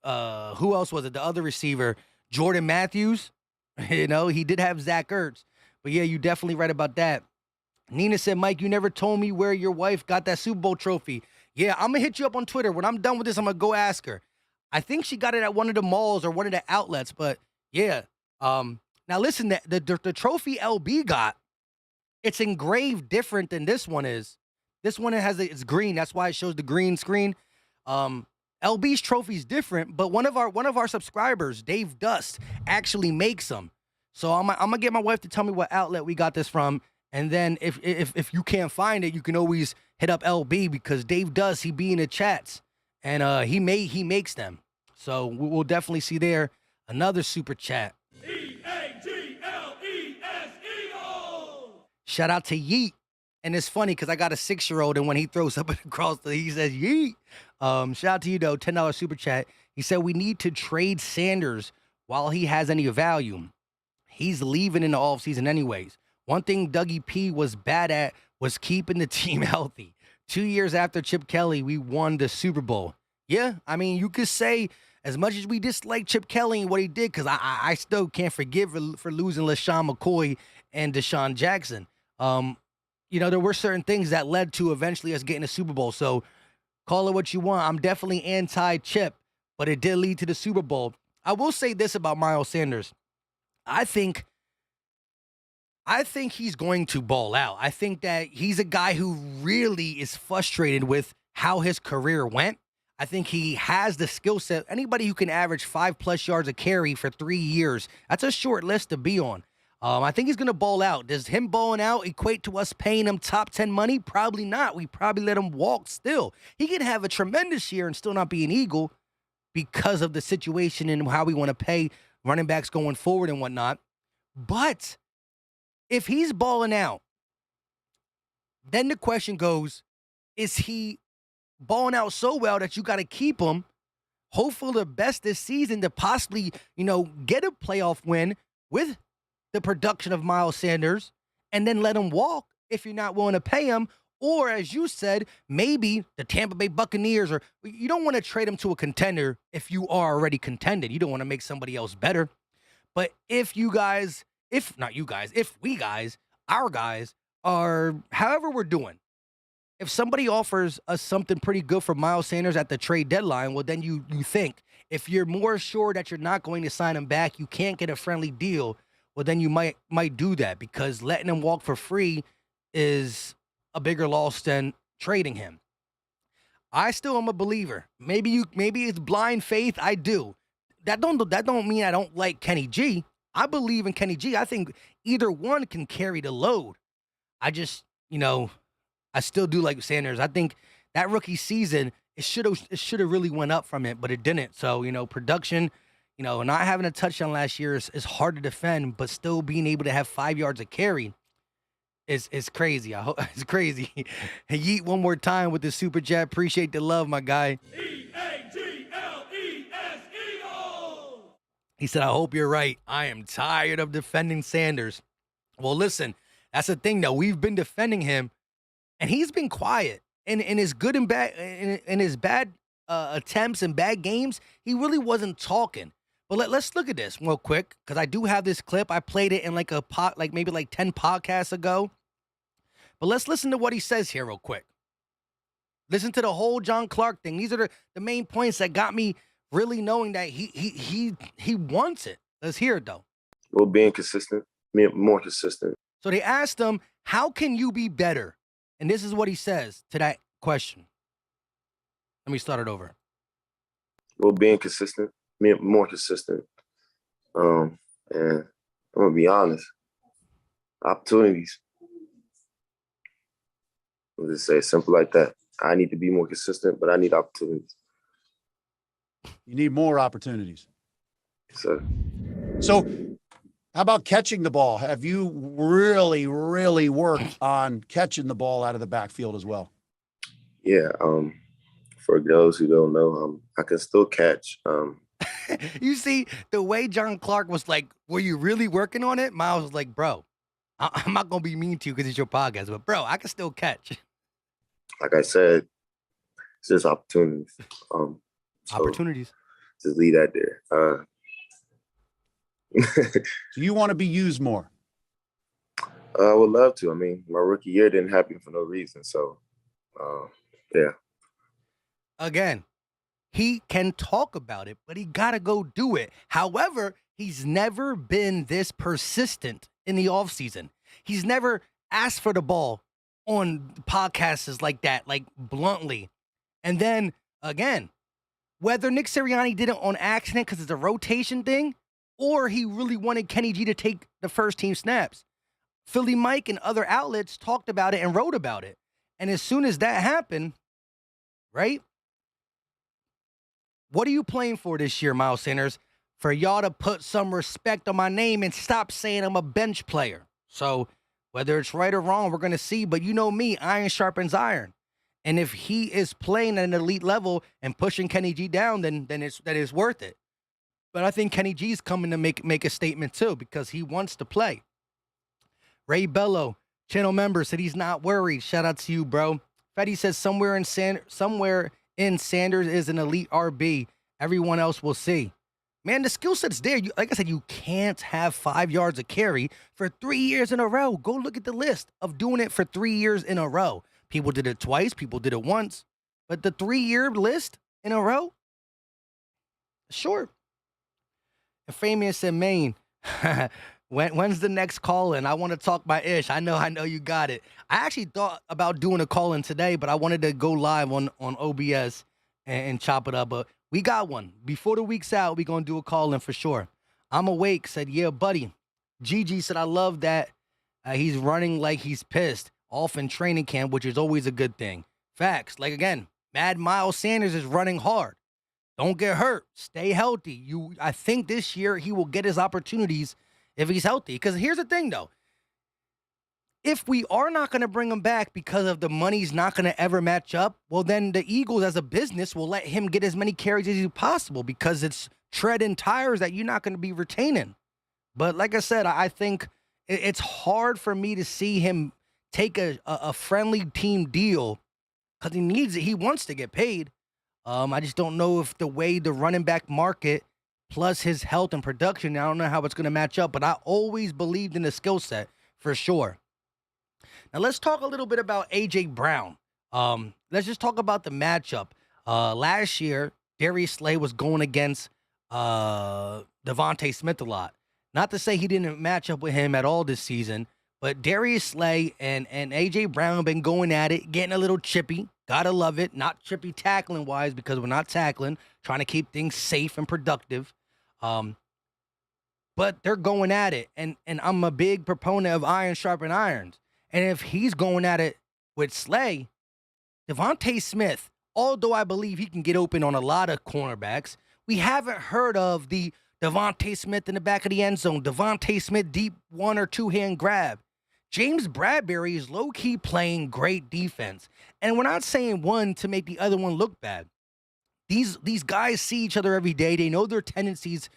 Who else was it? The other receiver, Jordan Matthews. You know, he did have Zach Ertz. But yeah, you definitely right about that. Nina said, Mike, you never told me where your wife got that Super Bowl trophy. Yeah, I'm going to hit you up on Twitter. When I'm done with this, I'm going to go ask her. I think she got it at one of the malls or one of the outlets. But yeah. Now, listen, the trophy LB got, it's engraved different than this one is. This one it's green. That's why it shows the green screen. LB's trophy is different, but one of our subscribers, Dave Dust, actually makes them. So I'm gonna get my wife to tell me what outlet we got this from, and then if you can't find it, you can always hit up LB because Dave Dust, he be in the chats, and he makes them. So we'll definitely see there another super chat. Eagles! Shout out to Yeet. And it's funny because I got a 6-year-old, and when he throws up across he says, Yeet. Shout out to you, though. $10 super chat. He said, we need to trade Sanders while he has any value. He's leaving in the offseason anyways. One thing Dougie P was bad at was keeping the team healthy. 2 years after Chip Kelly, we won the Super Bowl. Yeah, I mean, you could say as much as we dislike Chip Kelly and what he did, because I still can't forgive for losing LaShawn McCoy and Deshaun Jackson. There were certain things that led to eventually us getting a Super Bowl. So call it what you want. I'm definitely anti-Chip, but it did lead to the Super Bowl. I will say this about Miles Sanders. I think he's going to ball out. I think that he's a guy who really is frustrated with how his career went. I think he has the skill set. Anybody who can average 5+ yards a carry for 3 years, that's a short list to be on. I think he's going to ball out. Does him balling out equate to us paying him top 10 money? Probably not. We probably let him walk still. He can have a tremendous year and still not be an Eagle because of the situation and how we want to pay running backs going forward and whatnot. But if he's balling out, then the question goes, is he balling out so well that you got to keep him, hope for the best this season to possibly, get a playoff win with the production of Miles Sanders, and then let him walk if you're not willing to pay him? Or, as you said, maybe the Tampa Bay Buccaneers, or you don't want to trade him to a contender if you are already contended. You don't want to make somebody else better. But if we guys, our guys are, however we're doing, if somebody offers us something pretty good for Miles Sanders at the trade deadline, well, then you think if you're more sure that you're not going to sign him back, you can't get a friendly deal, well, then you might do that, because letting him walk for free is a bigger loss than trading him. I still am a believer. Maybe it's blind faith. I do. That don't mean I don't like Kenny G. I believe in Kenny G. I think either one can carry the load. I just, I still do like Sanders. I think that rookie season, it should have really went up from it, but it didn't. So, production, not having a touchdown last year is hard to defend, but still being able to have 5 yards a carry is crazy. It's crazy. Yeet one more time with the super chat. Appreciate the love, my guy. Eagles! He said, I hope you're right. I am tired of defending Sanders. Well, listen, that's the thing, though. We've been defending him, and he's been quiet. In his good and bad, in his bad attempts and bad games, he really wasn't talking. But let's look at this real quick, because I do have this clip. I played it in maybe 10 podcasts ago. But let's listen to what he says here real quick. Listen to the whole John Clark thing. These are the main points that got me really knowing that he wants it. Let's hear it, though. Well, being consistent, more consistent. So they asked him, how can you be better? And this is what he says to that question. Let me start it over. Well, being consistent, more consistent. And I'm going to be honest, opportunities. I'll just say it simple like that. I need to be more consistent, but I need opportunities. You need more opportunities. So how about catching the ball? Have you really, really worked on catching the ball out of the backfield as well? Yeah. For those who don't know, I can still catch. You see, the way John Clark was like, were you really working on it? Miles was like, bro, I'm not going to be mean to you because it's your podcast, but bro, I can still catch. Like I said, it's just opportunities. Opportunities. Just leave that there. So you want to be used more? I would love to. I mean, my rookie year didn't happen for no reason. So, yeah. Again, he can talk about it, but he got to go do it. However, he's never been this persistent in the offseason. He's never asked for the ball on podcasts like that, like bluntly. And then, again, whether Nick Sirianni did it on accident because it's a rotation thing, or he really wanted Kenny G to take the first team snaps, Philly Mike and other outlets talked about it and wrote about it. And as soon as that happened, right? What are you playing for this year, Miles Sanders? For y'all to put some respect on my name and stop saying I'm a bench player. So whether it's right or wrong, we're going to see. But you know me, iron sharpens iron. And if he is playing at an elite level and pushing Kenny G down, then that is worth it. But I think Kenny G's coming to make a statement too because he wants to play. Ray Bello, channel member, said he's not worried. Shout out to you, bro. Fetty says somewhere in Sanders is an elite RB. Everyone else will see. Man, the skill set's there. Like I said, you can't have 5 yards of carry for 3 years in a row. Go look at the list of doing it for 3 years in a row. People did it twice. People did it once. But the 3-year list in a row? Short. And Famian said, Maine, when's the next call-in? I want to talk my ish. I know you got it. I actually thought about doing a call-in today, but I wanted to go live on OBS and chop it up. But we got one. Before the week's out, we're going to do a call-in for sure. I'm awake, said, yeah, buddy. Gigi said, I love that he's running like he's pissed off in training camp, which is always a good thing. Facts. Like, again, Mad Miles Sanders is running hard. Don't get hurt. Stay healthy. I think this year he will get his opportunities if he's healthy. Because here's the thing, though. If we are not going to bring him back because of the money's not going to ever match up, well, then the Eagles as a business will let him get as many carries as possible because it's tread and tires that you're not going to be retaining. But like I said, I think it's hard for me to see him take a friendly team deal because he needs it. He wants to get paid. I just don't know if the way the running back market plus his health and production, I don't know how it's going to match up, but I always believed in the skill set for sure. Now, let's talk a little bit about A.J. Brown. Let's just talk about the matchup. Last year, Darius Slay was going against Devontae Smith a lot. Not to say he didn't match up with him at all this season, but Darius Slay and A.J. Brown have been going at it, getting a little chippy. Gotta love it. Not chippy tackling-wise because we're not tackling, trying to keep things safe and productive. But they're going at it, and I'm a big proponent of iron sharpen irons. And if he's going at it with Slay, Devontae Smith, although I believe he can get open on a lot of cornerbacks, we haven't heard of the Devontae Smith in the back of the end zone, Devontae Smith deep 1 or 2 hand grab. James Bradbury is low-key playing great defense. And we're not saying one to make the other one look bad. These guys see each other every day. They know their tendencies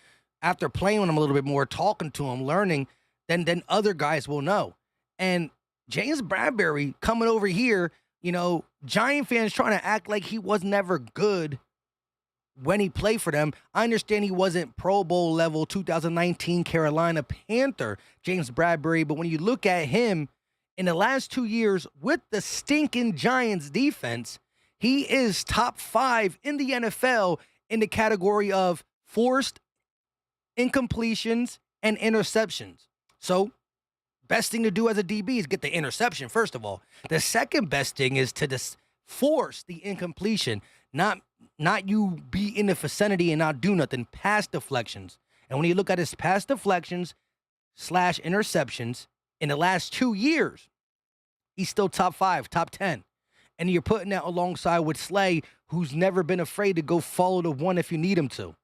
after playing with them a little bit more, talking to them, learning, than other guys will know. And James Bradbury coming over here, Giant fans trying to act like he was never good when he played for them. I understand he wasn't Pro Bowl level 2019 Carolina Panther, James Bradbury, but when you look at him in the last 2 years with the stinking Giants defense, he is top 5 in the NFL in the category of forced incompletions and interceptions. So, best thing to do as a DB is get the interception, first of all. The second best thing is to force the incompletion, not you be in the vicinity and not do nothing, pass deflections. And when you look at his pass deflections / interceptions in the last 2 years, he's still top 5, top 10. And you're putting that alongside with Slay, who's never been afraid to go follow the one if you need him to.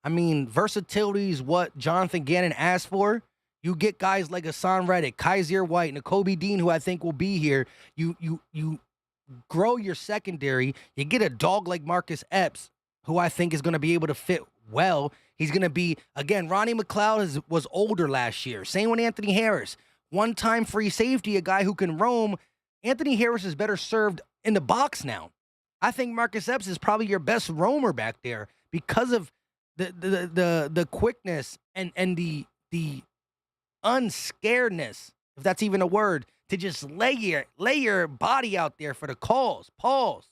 I mean, versatility is what Jonathan Gannon asked for. You get guys like Hassan Reddick, Kaiser White, Nakobe Dean, who I think will be here. You grow your secondary. You get a dog like Marcus Epps, who I think is going to be able to fit well. He's going to be, again, Ronnie McLeod was older last year. Same with Anthony Harris. One-time free safety, a guy who can roam. Anthony Harris is better served in the box now. I think Marcus Epps is probably your best roamer back there because of the quickness and the unscaredness if that's even a word, to just lay your body out there for the calls. Pause.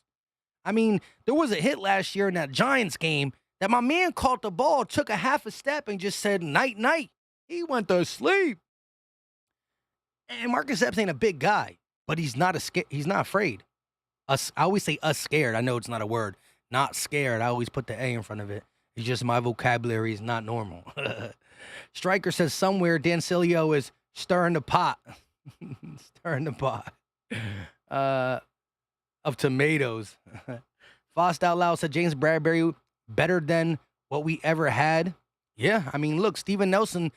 I mean, there was a hit last year in that Giants game that my man caught the ball, took a half a step, and just said, night, night. He went to sleep. And Marcus Epps ain't a big guy, but he's not afraid. I always say us scared. I know it's not a word. Not scared. I always put the A in front of it. It's just my vocabulary is not normal. Stryker says somewhere Dancilio is stirring the pot. Stirring the pot. Of tomatoes. Fost Out Loud said James Bradbury better than what we ever had. Yeah, I mean, look, Steven Nelson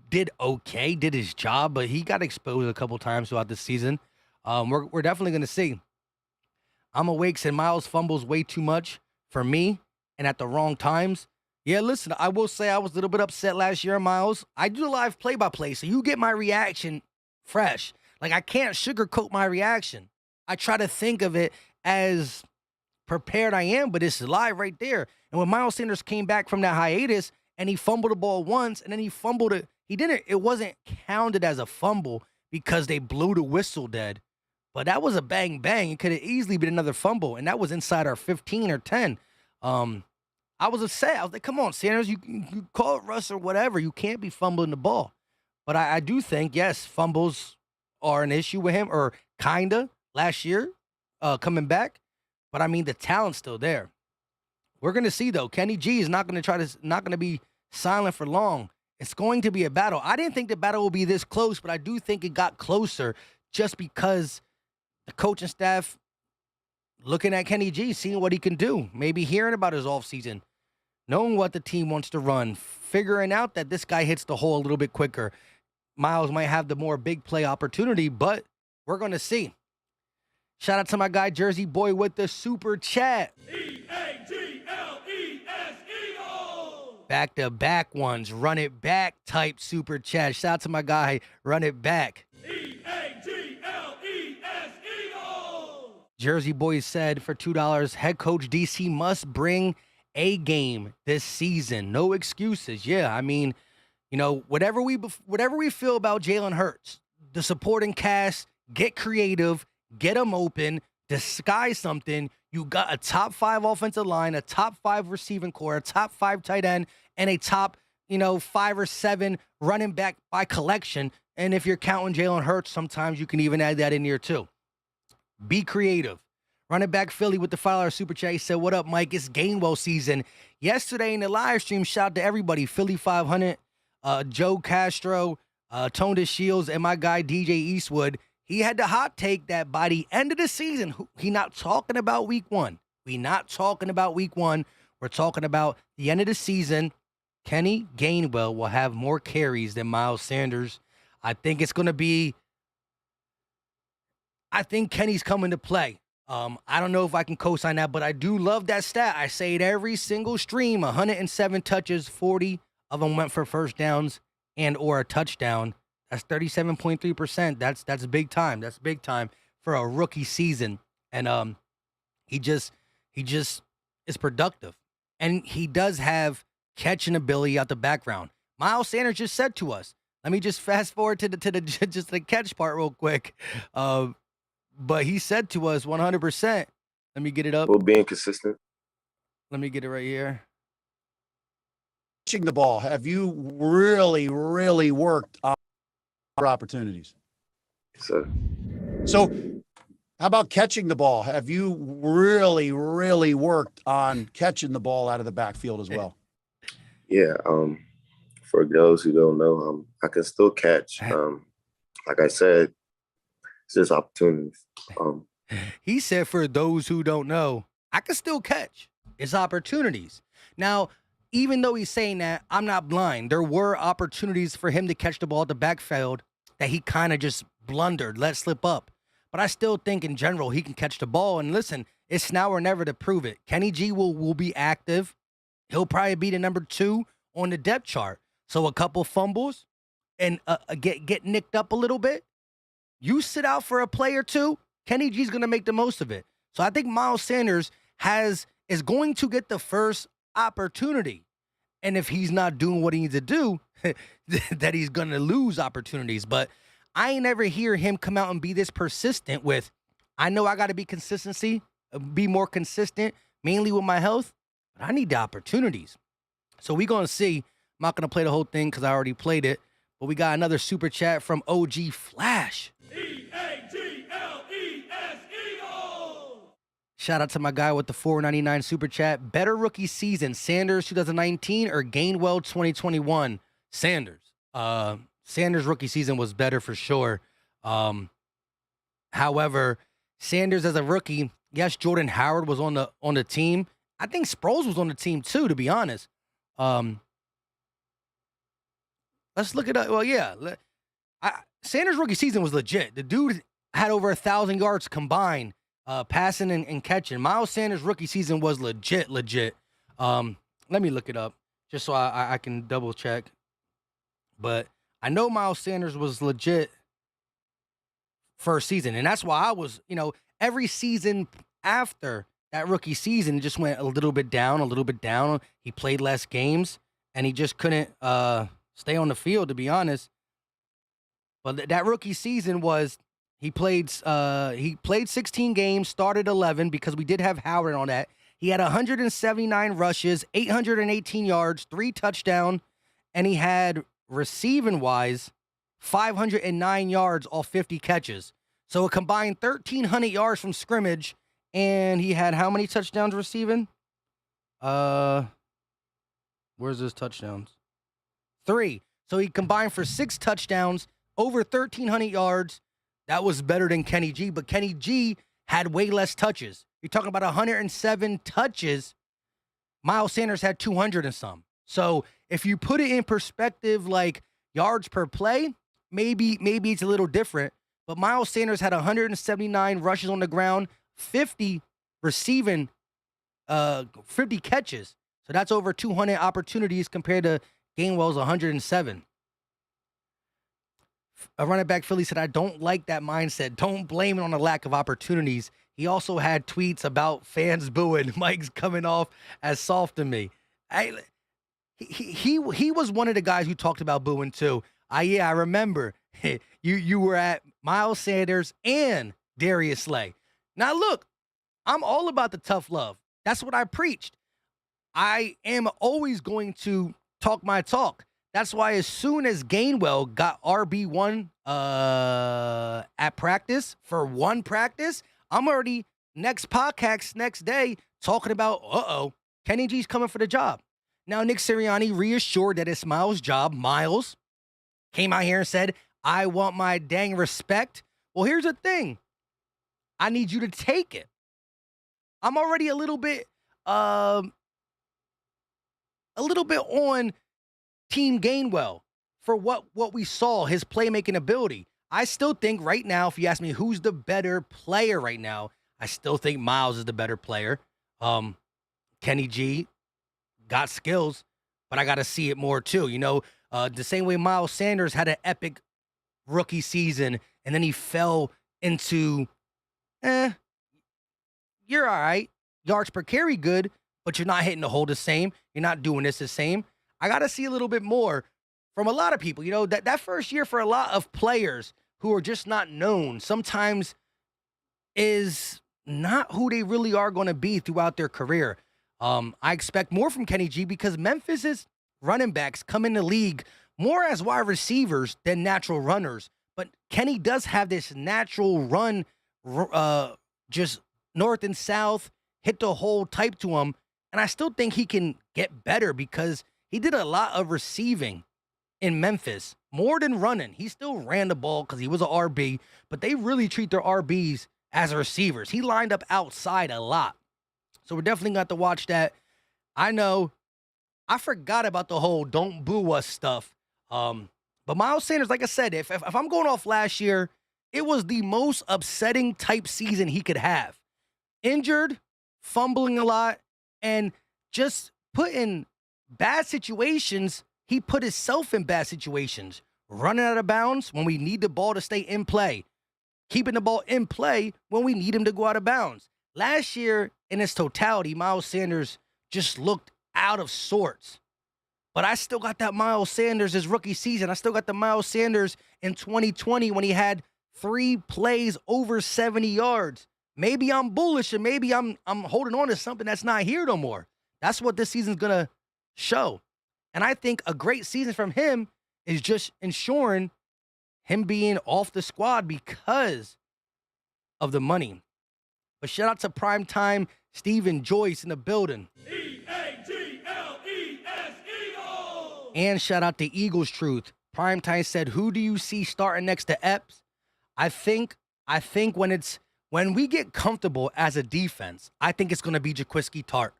did okay, did his job, but he got exposed a couple times throughout the season. We're definitely going to see. I'm awake, said Miles fumbles way too much for me and at the wrong times. Yeah, listen, I will say I was a little bit upset last year, Miles. I do live play-by-play, so you get my reaction fresh. Like, I can't sugarcoat my reaction. I try to think of it as prepared I am, but it's live right there. And when Miles Sanders came back from that hiatus and he fumbled the ball once and then he fumbled it, it wasn't counted as a fumble because they blew the whistle dead. But that was a bang bang. It could have easily been another fumble, and that was inside our 15 or 10. I was upset. I was like, come on, Sanders, you call it Russ or whatever. You can't be fumbling the ball. But I do think, yes, fumbles are an issue with him, or kinda last year coming back. But I mean, the talent's still there. We're gonna see though. Kenny G is not gonna be silent for long. It's going to be a battle. I didn't think the battle will be this close, but I do think it got closer just because the coaching staff looking at Kenny G, seeing what he can do, maybe hearing about his offseason, knowing what the team wants to run, figuring out that this guy hits the hole a little bit quicker. Miles might have the more big play opportunity, but we're going to see. Shout out to my guy, Jersey Boy, with the super chat. EAGLES Eagles! Back-to-back ones, run it back type super chat. Shout out to my guy, run it back. EAGLES Eagles! Jersey Boy said for $2, head coach DC must bring a game this season. No excuses. Yeah, I mean, you know, whatever we feel about Jalen Hurts, the supporting cast, get creative, get them open, disguise something. You got a top 5 offensive line, a top 5 receiving core, a top 5 tight end, and a top, 5 or 7 running back by collection. And if you're counting Jalen Hurts, sometimes you can even add that in here too. Be creative. Running back Philly with the $5 super chat. He said, what up, Mike? It's Gainwell season. Yesterday in the live stream, shout out to everybody. Philly 500, Joe Castro, Tonda Shields, and my guy DJ Eastwood. He had the hot take that by the end of the season, he not talking about week 1. We not talking about week 1. We're talking about the end of the season. Kenny Gainwell will have more carries than Miles Sanders. I think it's going to be, I think Kenny's coming to play. I don't know if I can co-sign that, but I do love that stat. I say it every single stream. 107 touches, 40 of them went for first downs and or a touchdown. That's 37.3%. That's big time. That's big time for a rookie season. And he just is productive. And he does have catching ability out the background. Miles Sanders just said to us, let me just fast forward to the catch part real quick. But he said to us 100%. Let me get it up. Well, being consistent. Let me get it right here. Catching the ball, have you really, really worked on opportunities? So how about catching the ball? Have you really, really worked on catching the ball out of the backfield as well? Yeah. For those who don't know, I can still catch. Like I said, it's just opportunities. He said, for those who don't know, I can still catch. It's opportunities. Now, even though he's saying that, I'm not blind. There were opportunities for him to catch the ball at the backfield that he kind of just blundered, let slip up. But I still think in general he can catch the ball. And listen, it's now or never to prove it. Kenny G will be active. He'll probably be the number 2 on the depth chart. So a couple fumbles and get nicked up a little bit. You sit out for a play or two, Kenny G's going to make the most of it. So I think Miles Sanders is going to get the first opportunity. And if he's not doing what he needs to do, that he's going to lose opportunities. But I ain't ever hear him come out and be this persistent with, I know I got to be more consistent, mainly with my health, but I need the opportunities. So we going to see. I'm not going to play the whole thing because I already played it, but we got another super chat from OG Flash. Eagle. Shout out to my guy with the $4.99 super chat. Better rookie season, Sanders 2019 or Gainwell 2021? Sanders. Sanders' rookie season was better for sure. However, Sanders as a rookie, yes, Jordan Howard was on the team. I think Sproles was on the team too, to be honest. Let's look it up. Well, yeah. Sanders' rookie season was legit. The dude had over 1,000 yards combined, passing and catching. Miles Sanders' rookie season was legit. Let me look it up just so I can double check. But I know Miles Sanders was legit first season, and that's why I was, every season after that rookie season just went a little bit down. He played less games, and he just couldn't stay on the field, to be honest. But that rookie season was he played 16 games, started 11 because we did have Howard on that. He had 179 rushes, 818 yards, 3 touchdowns, and he had receiving-wise 509 yards off 50 catches. So a combined 1,300 yards from scrimmage, and he had how many touchdowns receiving? Where's his touchdowns? 3. So he combined for 6 touchdowns, over 1,300 yards. That was better than Kenny G, but Kenny G had way less touches. You're talking about 107 touches. Miles Sanders had 200 and some. So if you put it in perspective, like yards per play, maybe it's a little different. But Miles Sanders had 179 rushes on the ground, 50 receiving, 50 catches. So that's over 200 opportunities compared to Gainwell's 107. A running back Philly said, I don't like that mindset. Don't blame it on the lack of opportunities. He also had tweets about fans booing. Mike's coming off as soft to me. He was one of the guys who talked about booing too. I remember you were at Miles Sanders and Darius Slay. Now look, I'm all about the tough love. That's what I preached. I am always going to talk my talk. That's why as soon as Gainwell got RB1 at practice for one practice, I'm already next podcast next day talking about, Kenny G's coming for the job. Now, Nick Sirianni reassured that it's Miles' job. Miles came out here and said, I want my dang respect. Well, here's the thing. I need you to take it. I'm already a little bit on Team Gainwell for what we saw, his playmaking ability. I still think right now, if you ask me who's the better player right now, I still think Miles is the better player. Kenny G got skills, but I got to see it more too. The same way Miles Sanders had an epic rookie season, and then he fell into, you're all right. Yards per carry good, but you're not hitting the hole the same. You're not doing this the same. I got to see a little bit more from a lot of people. That first year for a lot of players who are just not known sometimes is not who they really are going to be throughout their career. I expect more from Kenny G because Memphis's running backs come in the league more as wide receivers than natural runners. But Kenny does have this natural run, just north and south, hit the hole type to him. And I still think he can get better because he did a lot of receiving in Memphis, more than running. He still ran the ball because he was an RB, but they really treat their RBs as receivers. He lined up outside a lot. So we're definitely going to have to watch that. I know I forgot about the whole don't boo us stuff. But Miles Sanders, like I said, if I'm going off last year, it was the most upsetting type season he could have. Injured, fumbling a lot, and just put in bad situations. He put himself in bad situations. Running out of bounds when we need the ball to stay in play. Keeping the ball in play when we need him to go out of bounds. Last year, in its totality, Miles Sanders just looked out of sorts. But I still got that Miles Sanders his rookie season. I still got the Miles Sanders in 2020 when he had 3 plays over 70 yards. Maybe I'm bullish and maybe I'm holding on to something that's not here no more. That's what this season's going to show. And I think a great season from him is just ensuring him being off the squad because of the money. But shout out to Primetime Stephen Joyce in the building. EAGLES Eagles! And shout out to Eagles Truth. Primetime said, who do you see starting next to Epps? I think when we get comfortable as a defense, I think it's going to be Jaquiski Tart.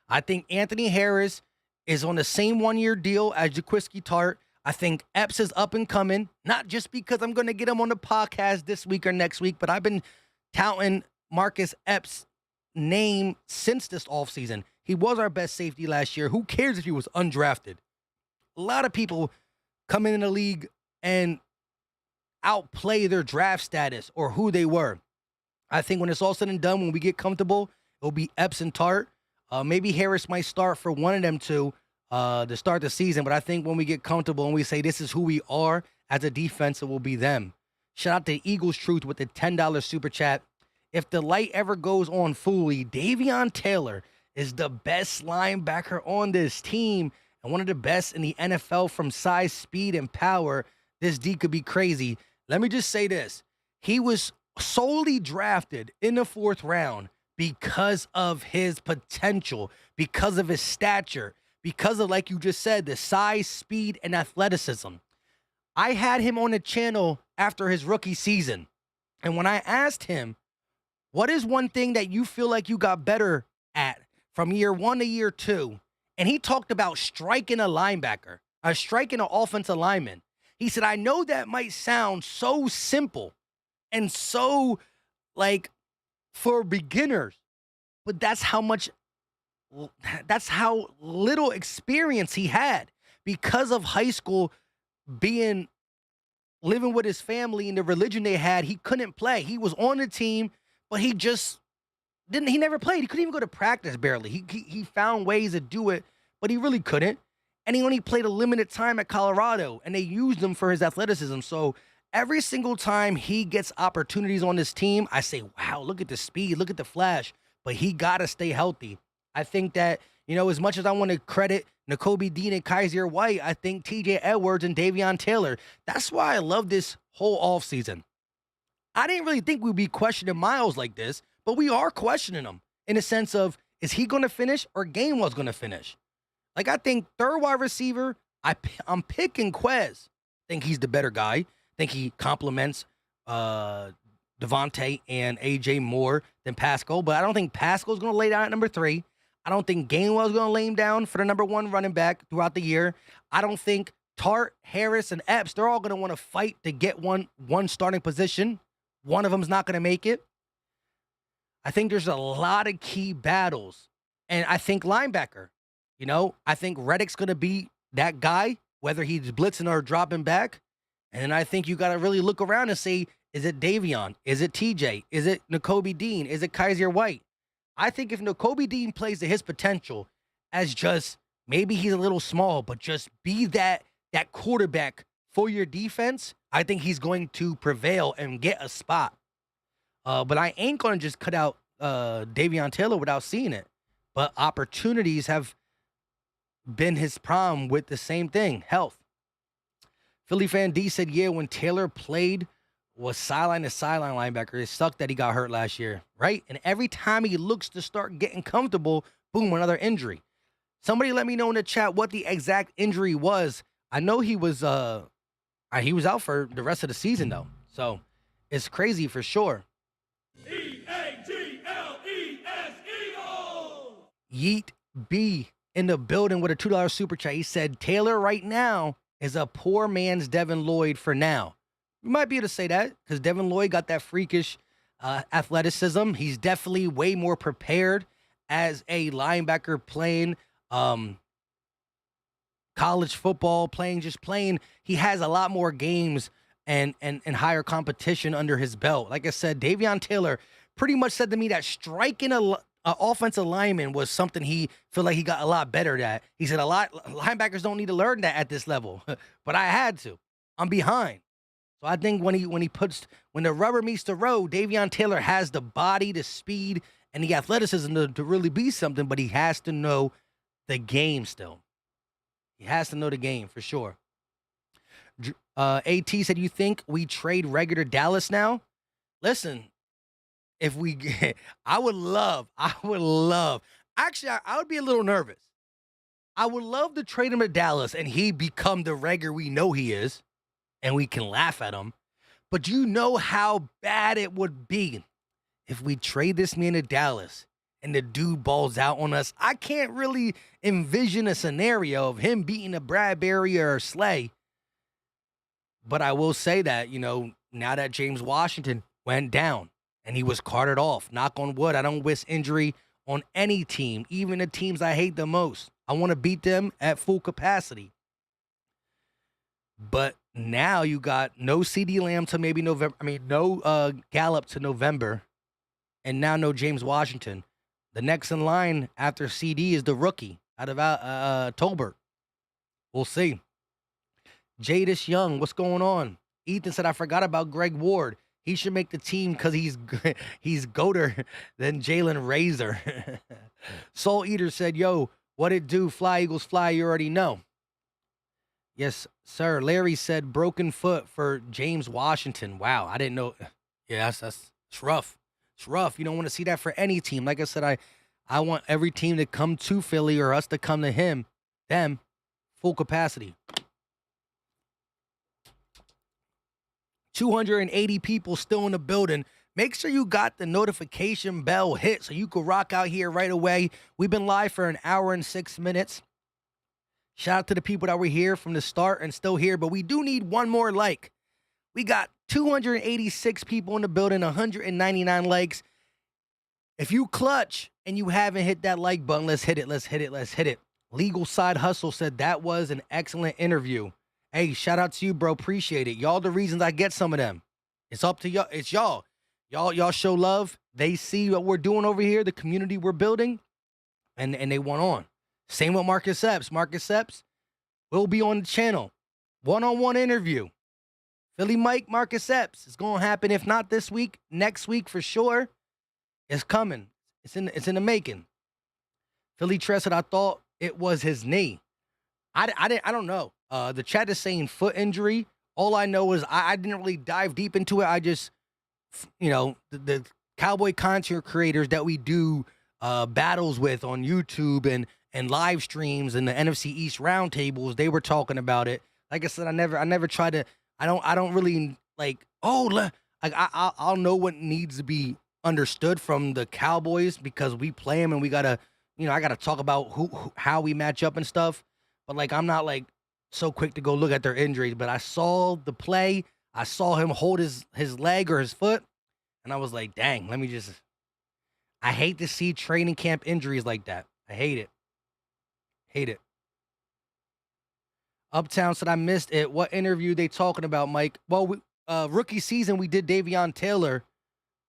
I think Anthony Harris is on the same 1-year deal as Jaquiski Tart. I think Epps is up and coming, not just because I'm going to get him on the podcast this week or next week, but I've been touting Marcus Epps' name since this offseason. He was our best safety last year. Who cares if he was undrafted? A lot of people come in the league and outplay their draft status or who they were. I think when it's all said and done, when we get comfortable, it'll be Epps and Tart. Maybe Harris might start for one of them two to start the season, but I think when we get comfortable and we say this is who we are as a defense, it will be them. Shout out to Eagles Truth with the $10 super chat. If the light ever goes on fully, Davion Taylor is the best linebacker on this team and one of the best in the NFL from size, speed, and power. This D could be crazy. Let me just say this. He was solely drafted in the 4th round because of his potential, because of his stature, because of, like you just said, the size, speed, and athleticism. I had him on the channel after his rookie season, and when I asked him, what is one thing that you feel like you got better at from year 1 to year 2? And he talked about striking a linebacker, striking an offensive lineman. He said, I know that might sound so simple and so, like, for beginners, but that's how little experience he had because of high school living with his family and the religion they had. He couldn't play. He was on the team, but he never played. He couldn't even go to practice barely. He found ways to do it, but he really couldn't. And he only played a limited time at Colorado, and they used him for his athleticism. So every single time he gets opportunities on this team, I say, wow, look at the speed, look at the flash, but he got to stay healthy. I think that, as much as I want to credit Nakobe Dean and Kaiser White, I think TJ Edwards and Davion Taylor, that's why I love this whole offseason. I didn't really think we'd be questioning Miles like this, but we are questioning him in the sense of, is he going to finish or Gainwell's going to finish? Like, I think 3rd wide receiver, I'm picking Quez. I think he's the better guy. I think he complements Devontae and AJ more than Pascal, but I don't think Pascal's going to lay down at number 3. I don't think Gainwell's going to lay him down for the number 1 running back throughout the year. I don't think Tart, Harris, and Epps, they're all going to want to fight to get one starting position. One of them's not going to make it. I think there's a lot of key battles. And I think linebacker, I think Reddick's going to be that guy, whether he's blitzing or dropping back. And I think you got to really look around and say, is it Davion? Is it TJ? Is it Nakobe Dean? Is it Kaiser White? I think if Nakobe Dean plays to his potential as just, maybe he's a little small, but just be that quarterback for your defense, I think he's going to prevail and get a spot. But I ain't going to just cut out Davion Taylor without seeing it. But opportunities have been his problem with the same thing, health. Philly fan D said, yeah, when Taylor played, was sideline to sideline linebacker. It sucked that he got hurt last year, right? And every time he looks to start getting comfortable, boom, another injury. Somebody let me know in the chat what the exact injury was. I know he was out for the rest of the season, though. So it's crazy for sure. EAGLES Eagles! Yeet B in the building with a $2 super chat. He said, Taylor right now is a poor man's Devin Lloyd for now. You might be able to say that because Devin Lloyd got that freakish athleticism. He's definitely way more prepared as a linebacker playing college football, playing. He has a lot more games and higher competition under his belt. Like I said, Davion Taylor pretty much said to me that striking a offensive lineman was something he felt like he got a lot better at. He said linebackers don't need to learn that at this level, but I had to. I'm behind. So I think when the rubber meets the road, Davion Taylor has the body, the speed, and the athleticism to really be something, but he has to know the game still. He has to know the game for sure. AT said, you think we trade regular Dallas now? Listen, if we get, I would love, actually, I would be a little nervous. I would love to trade him to Dallas and he become the regular we know he is, and we can laugh at him. But you know how bad it would be if we trade this man to Dallas and the dude balls out on us. I can't really envision a scenario of him beating a Bradbury or a Slay. But I will say that, now that James Washington went down and he was carted off, knock on wood, I don't wish injury on any team, even the teams I hate the most. I want to beat them at full capacity. But now you got no CeeDee Lamb to maybe November. No Gallup to November. And now no James Washington. The next in line after CD is the rookie out of Tolbert. We'll see. Jadis Young, what's going on? Ethan said, I forgot about Greg Ward. He should make the team because he's goater than Jalen Razor. Soul Eater said, yo, what it do? Fly, Eagles, fly. You already know. Yes, sir. Larry said broken foot for James Washington. Wow, I didn't know. Yeah, it's rough. It's rough. You don't want to see that for any team. Like I said, I want every team to come to Philly or us to come to them, full capacity. 280 people still in the building. Make sure you got the notification bell hit so you can rock out here right away. We've been live for an hour and 6 minutes. Shout out to the people that were here from the start and still here, but we do need one more like. We got 286 people in the building, 199 likes. If you clutch and you haven't hit that like button, let's hit it. Legal Side Hustle said that was an excellent interview. Hey, shout out to you, bro. Appreciate it. Y'all the reasons I get some of them. It's up to y'all. It's y'all. Y'all show love. They see what we're doing over here, the community we're building, and they want on. Same with Marcus Epps. Marcus Epps will be on the channel. One-on-one interview. Philly Mike, Marcus Epps. It's going to happen. If not this week, next week for sure. It's coming. It's in the making. Philly Tress said, I thought it was his knee. I don't know. The chat is saying foot injury. All I know is I didn't really dive deep into it. I just, the Cowboy content creators that we do battles with on YouTube and live streams and the NFC East roundtables, they were talking about it. Like I said, I never try to. I don't really like. I'll know what needs to be understood from the Cowboys because we play them and we gotta, I gotta talk about how we match up and stuff. But like, I'm not like so quick to go look at their injuries. But I saw the play. I saw him hold his leg or his foot, and I was like, dang. I hate to see training camp injuries like that. I hate it. Hate it. Uptown said I missed it. What interview they talking about, Mike? Well, rookie season, we did Davion Taylor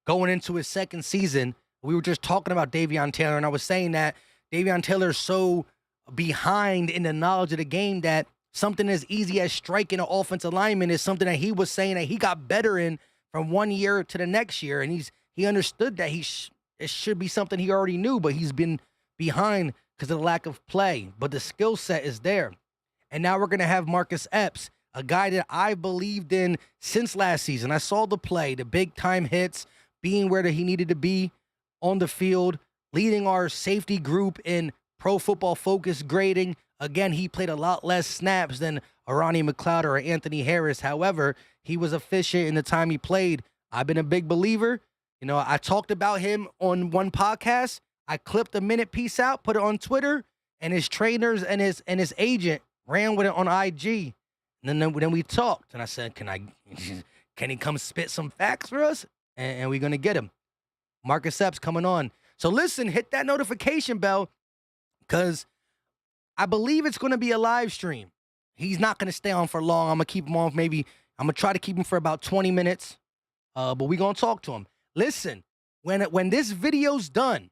going into his second season. We were just talking about Davion Taylor, and I was saying that Davion Taylor is so behind in the knowledge of the game that something as easy as striking an offensive lineman is something that he was saying that he got better in from one year to the next year. And he understood that it should be something he already knew, but he's been behind because of the lack of play. But the skill set is there. And now we're going to have Marcus Epps, a guy that I believed in since last season. I saw the play, the big time hits, being where he needed to be on the field, leading our safety group in Pro Football Focus grading. Again, he played a lot less snaps than Arani McLeod or Anthony Harris. However, he was efficient in the time he played. I've been a big believer. I talked about him on one podcast. I clipped a minute piece out, put it on Twitter, and his trainers and his agent ran with it on IG. And then we talked, and I said, can he come spit some facts for us? And we're going to get him. Marcus Epps coming on. So listen, hit that notification bell because I believe it's going to be a live stream. He's not going to stay on for long. I'm going to keep him on I'm going to try to keep him for about 20 minutes, but we're going to talk to him. Listen, when this video's done,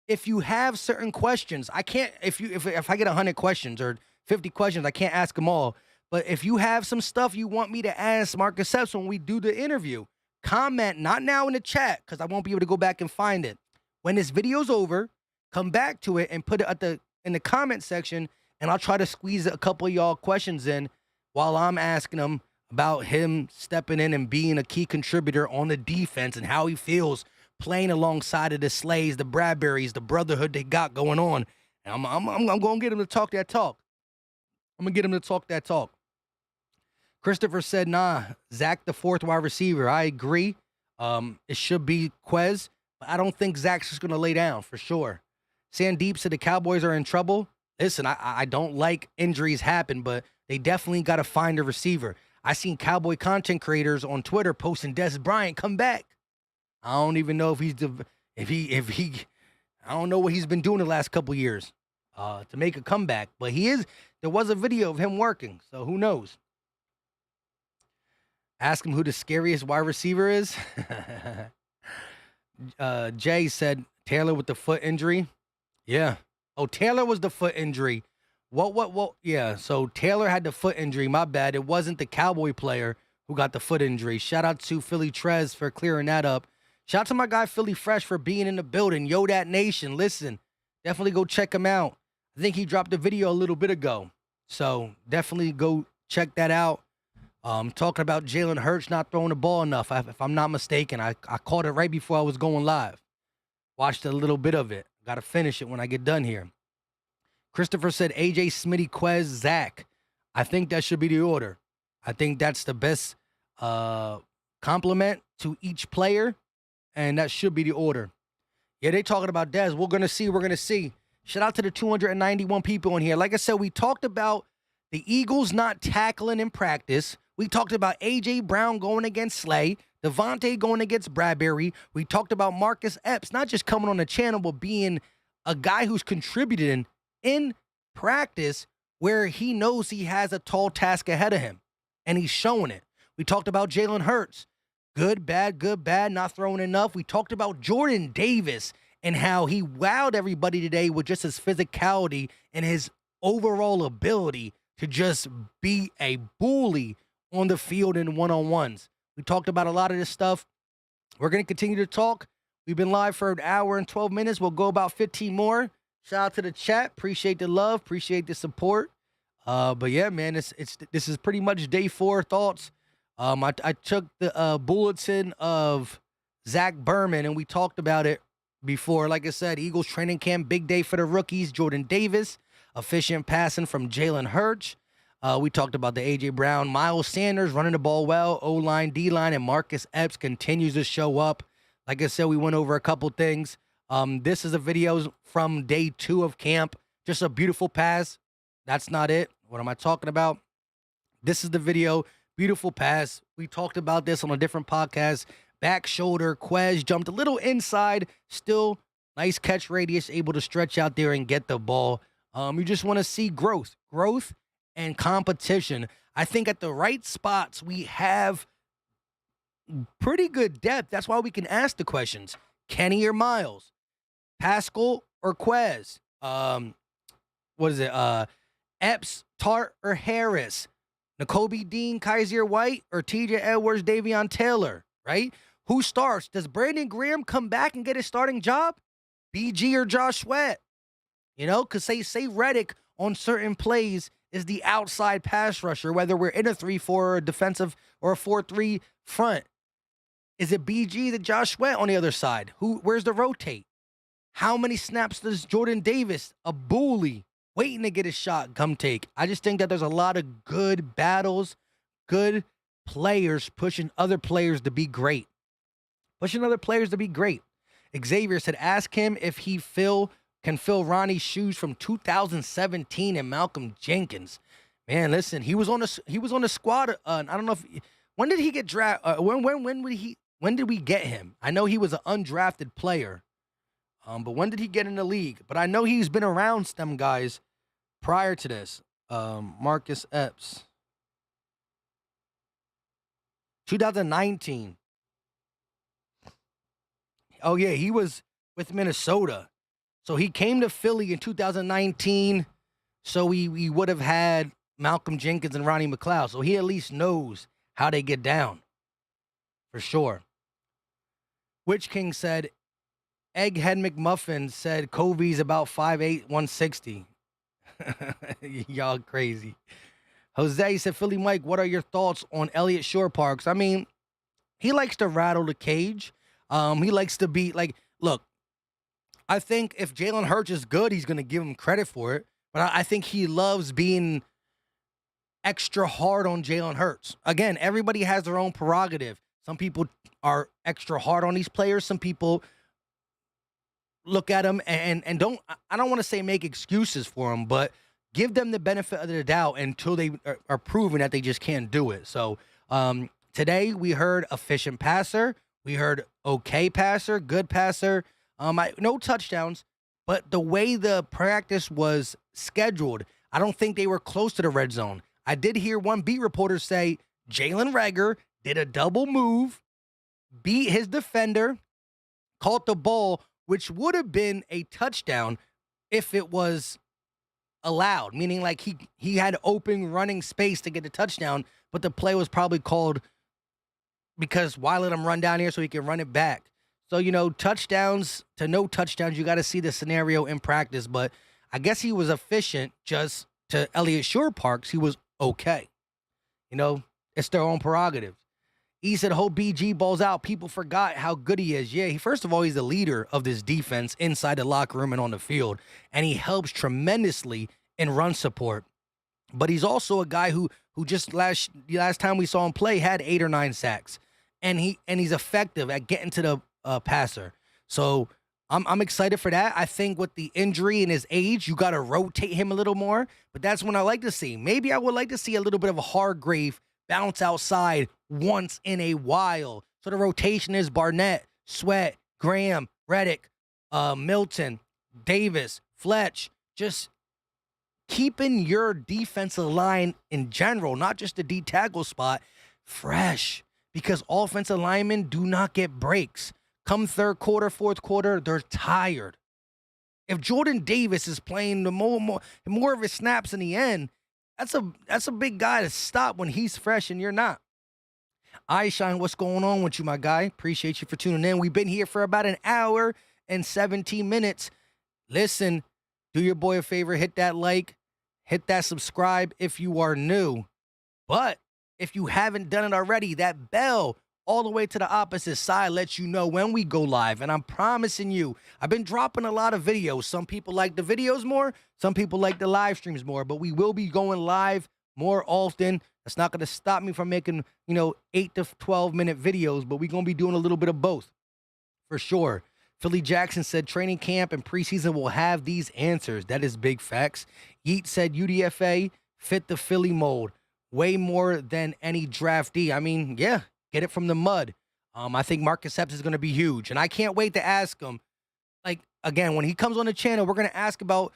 if you have certain questions, I can't, if I get 100 questions or 50 questions, I can't ask them all. But if you have some stuff you want me to ask Marcus Epps when we do the interview, comment, not now in the chat, because I won't be able to go back and find it. When this video's over, come back to it and put it in the comment section, and I'll try to squeeze a couple of y'all questions in while I'm asking him about him stepping in and being a key contributor on the defense and how he feels playing alongside of the Slays, the Bradburys, the brotherhood they got going on. And I'm going to get him to talk that talk. I'm going to get him to talk that talk. Christopher said, nah, Zach the fourth wide receiver. I agree. It should be Quez, but I don't think Zach's just going to lay down for sure. Sandeep said the Cowboys are in trouble. Listen, I don't like injuries happen, but they definitely got to find a receiver. I seen Cowboy content creators on Twitter posting Des Bryant come back. I don't even know if I don't know what he's been doing the last couple years to make a comeback, but there was a video of him working, so who knows? Ask him who the scariest wide receiver is. Jay said Taylor with the foot injury. Yeah. Oh, Taylor was the foot injury. What? Yeah, so Taylor had the foot injury. My bad. It wasn't the Cowboy player who got the foot injury. Shout out to Philly Trez for clearing that up. Shout out to my guy Philly Fresh for being in the building. Yo, that nation. Listen, definitely go check him out. I think he dropped a video a little bit ago. So definitely go check that out. Talking about Jalen Hurts not throwing the ball enough. If I'm not mistaken, I caught it right before I was going live. Watched a little bit of it. Got to finish it when I get done here. Christopher said AJ, Smitty, Quez, Zach. I think that should be the order. I think that's the best compliment to each player, and that should be the order. Yeah, they talking about Dez. We're going to see. Shout out to the 291 people in here. Like I said, we talked about the Eagles not tackling in practice. We talked about A.J. Brown going against Slay, Devontae going against Bradbury. We talked about Marcus Epps not just coming on the channel, but being a guy who's contributing in practice where he knows he has a tall task ahead of him, and he's showing it. We talked about Jalen Hurts. Good, bad, not throwing enough. We talked about Jordan Davis and how he wowed everybody today with just his physicality and his overall ability to just be a bully on the field in one-on-ones. We talked about a lot of this stuff. We're going to continue to talk. We've been live for an hour and 12 minutes. We'll go about 15 more. Shout out to the chat. Appreciate the love. Appreciate the support. But yeah, man, this is pretty much day 4 thoughts. I took the bulletin of Zach Berman, and we talked about it before. Like I said, Eagles training camp, big day for the rookies. Jordan Davis, efficient passing from Jalen Hurts. We talked about the A.J. Brown, Miles Sanders running the ball well, O-line, D-line, and Marcus Epps continues to show up. Like I said, we went over a couple things. This is a video from day 2 of camp. Just a beautiful pass. That's not it. What am I talking about? This is the video. Beautiful pass. We talked about this on a different podcast. Back shoulder, Quez jumped a little inside. Still, nice catch radius, able to stretch out there and get the ball. You just want to see growth and competition. I think at the right spots, we have pretty good depth. That's why we can ask the questions. Kenny or Miles? Pascal or Quez? What is it? Epps, Tart, or Harris? Nakobe Dean, Kaiser White, or TJ Edwards, Davion Taylor, right? Who starts? Does Brandon Graham come back and get his starting job? BG or Josh Sweat? You know, because say Reddick on certain plays is the outside pass rusher, whether we're in a 3-4 or a defensive or a 4-3 front. Is it BG that Josh Sweat on the other side? Where's the rotate? How many snaps does Jordan Davis, a bully, waiting to get his shot, come take? I just think that there's a lot of good battles, good players pushing other players to be great. Xavier said, ask him if he can fill Ronnie's shoes from 2017 and Malcolm Jenkins. Man, listen, he was on the squad. I don't know when did he get drafted? When did we get him? I know he was an undrafted player. But when did he get in the league? But I know he's been around them guys prior to this. Marcus Epps. 2019. Oh, yeah, he was with Minnesota. So he came to Philly in 2019, so we would have had Malcolm Jenkins and Ronnie McLeod. So he at least knows how they get down, for sure. Witch King said, Egghead McMuffin said Kobe's about 5'8", 160. Y'all crazy. Jose said, Philly Mike, what are your thoughts on Elliott Shore Parks? I mean, he likes to rattle the cage. He likes to be like, look, I think if Jalen Hurts is good, he's going to give him credit for it. But I think he loves being extra hard on Jalen Hurts. Again, everybody has their own prerogative. Some people are extra hard on these players. Some people look at them and I don't want to say make excuses for them, but give them the benefit of the doubt until they are proven that they just can't do it. So today we heard efficient passer. We heard okay passer, good passer. No touchdowns, but the way the practice was scheduled, I don't think they were close to the red zone. I did hear one beat reporter say Jalen Reagor did a double move, beat his defender, caught the ball, which would have been a touchdown if it was allowed, meaning like he had open running space to get the touchdown, but the play was probably called because why let him run down here so he can run it back? So, touchdowns to no touchdowns, you got to see the scenario in practice, but I guess he was efficient. Just to Elliott Shore Parks, he was okay. It's their own prerogative. He said, hope BG balls out. People forgot how good he is. Yeah, first of all, he's the leader of this defense inside the locker room and on the field, and he helps tremendously in run support. But he's also a guy who just last time we saw him play had 8 or 9 sacks, and he's effective at getting to the passer. So I'm excited for that. I think with the injury and his age, you got to rotate him a little more, but that's what I like to see. Maybe I would like to see a little bit of a Hargrave bounce outside once in a while. So the rotation is Barnett, Sweat, Graham, Reddick, Milton, Davis, Fletch, just keeping your defensive line in general, not just the D tackle spot, fresh, because offensive linemen do not get breaks. Come third quarter, fourth quarter, they're tired. If Jordan Davis is playing the more of his snaps in the end, that's a big guy to stop when he's fresh and you're not. Shine, what's going on with you, my guy? Appreciate you for tuning in. We've been here for about an hour and 17 minutes. Listen, do your boy a favor, hit that like, hit that subscribe if you are new. But if you haven't done it already, that bell all the way to the opposite side lets you know when we go live. And I'm promising you, I've been dropping a lot of videos. Some people like the videos more. Some people like the live streams more. But we will be going live more often. That's not going to stop me from making, 8 to 12-minute videos. But we're going to be doing a little bit of both, for sure. Philly Jackson said training camp and preseason will have these answers. That is big facts. Yeet said UDFA fit the Philly mold way more than any draftee. I mean, yeah. Get it from the mud. I think Marcus Epps is going to be huge. And I can't wait to ask him, again, when he comes on the channel, we're going to ask about,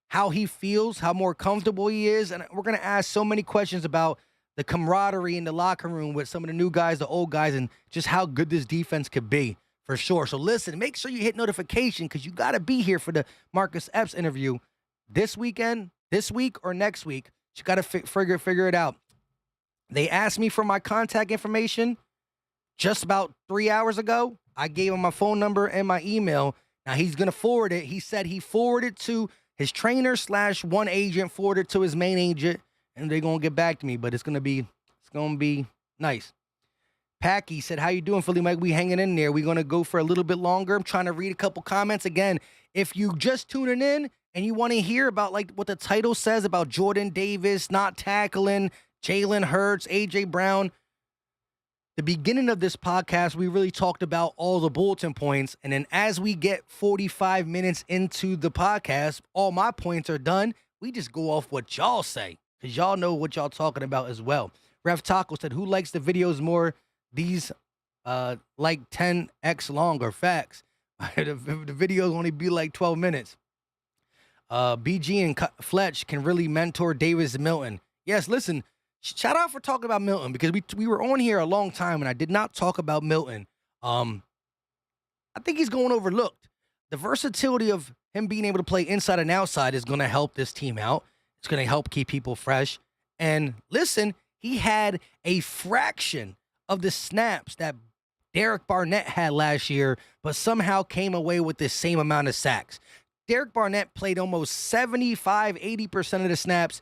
how he feels, how more comfortable he is. And we're going to ask so many questions about the camaraderie in the locker room with some of the new guys, the old guys, and just how good this defense could be, for sure. So listen, make sure you hit notification because you got to be here for the Marcus Epps interview this week or next week. You got to figure it out. They asked me for my contact information just about 3 hours ago. I gave him my phone number and my email. Now he's going to forward it. He said he forwarded to his trainer / one agent, forwarded to his main agent, and they're going to get back to me, but it's going to be nice. Packy said, how you doing, Philly Mike? We hanging in there. We're going to go for a little bit longer. I'm trying to read a couple comments. Again, if you just tuning in and you want to hear about what the title says about Jordan Davis not tackling Jalen Hurts, A.J. Brown. The beginning of this podcast, we really talked about all the bulletin points. And then as we get 45 minutes into the podcast, all my points are done. We just go off what y'all say because y'all know what y'all talking about as well. Ref Taco said, who likes the videos more? These 10x longer. Facts. The videos only be 12 minutes. BG and Fletch can really mentor Davis and Milton. Yes, listen. Shout out for talking about Milton because we were on here a long time and I did not talk about Milton. I think he's going overlooked. the versatility of him being able to play inside and outside is going to help this team out. It's going to help keep people fresh. And listen, he had a fraction of the snaps that Derek Barnett had last year, but somehow came away with the same amount of sacks. Derek Barnett played almost 75, 80% of the snaps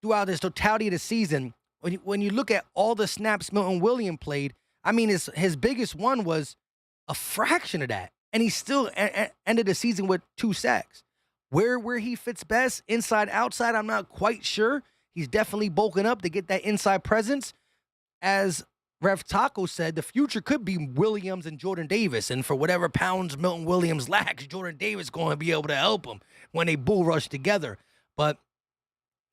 throughout his totality of the season. When you look at all the snaps Milton Williams played, I mean, his biggest one was a fraction of that. And he still ended the season with 2 sacks. Where he fits best, inside, outside, I'm not quite sure. He's definitely bulking up to get that inside presence. As Rev Taco said, the future could be Williams and Jordan Davis. And for whatever pounds Milton Williams lacks, Jordan Davis is going to be able to help him when they bull rush together. But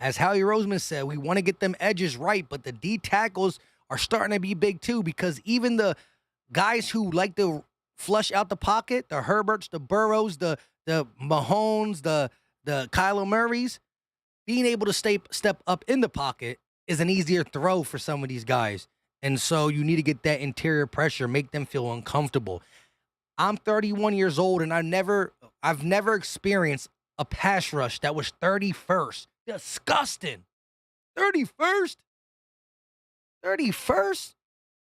as Howie Roseman said, we want to get them edges right, but the D tackles are starting to be big too, because even the guys who like to flush out the pocket, the Herberts, the Burrows, the Mahomes, the Kyler Murrays, being able to step up in the pocket is an easier throw for some of these guys. And so you need to get that interior pressure, make them feel uncomfortable. I'm 31 years old, and I've never experienced a pass rush that was 31st. Disgusting. 31st? 31st?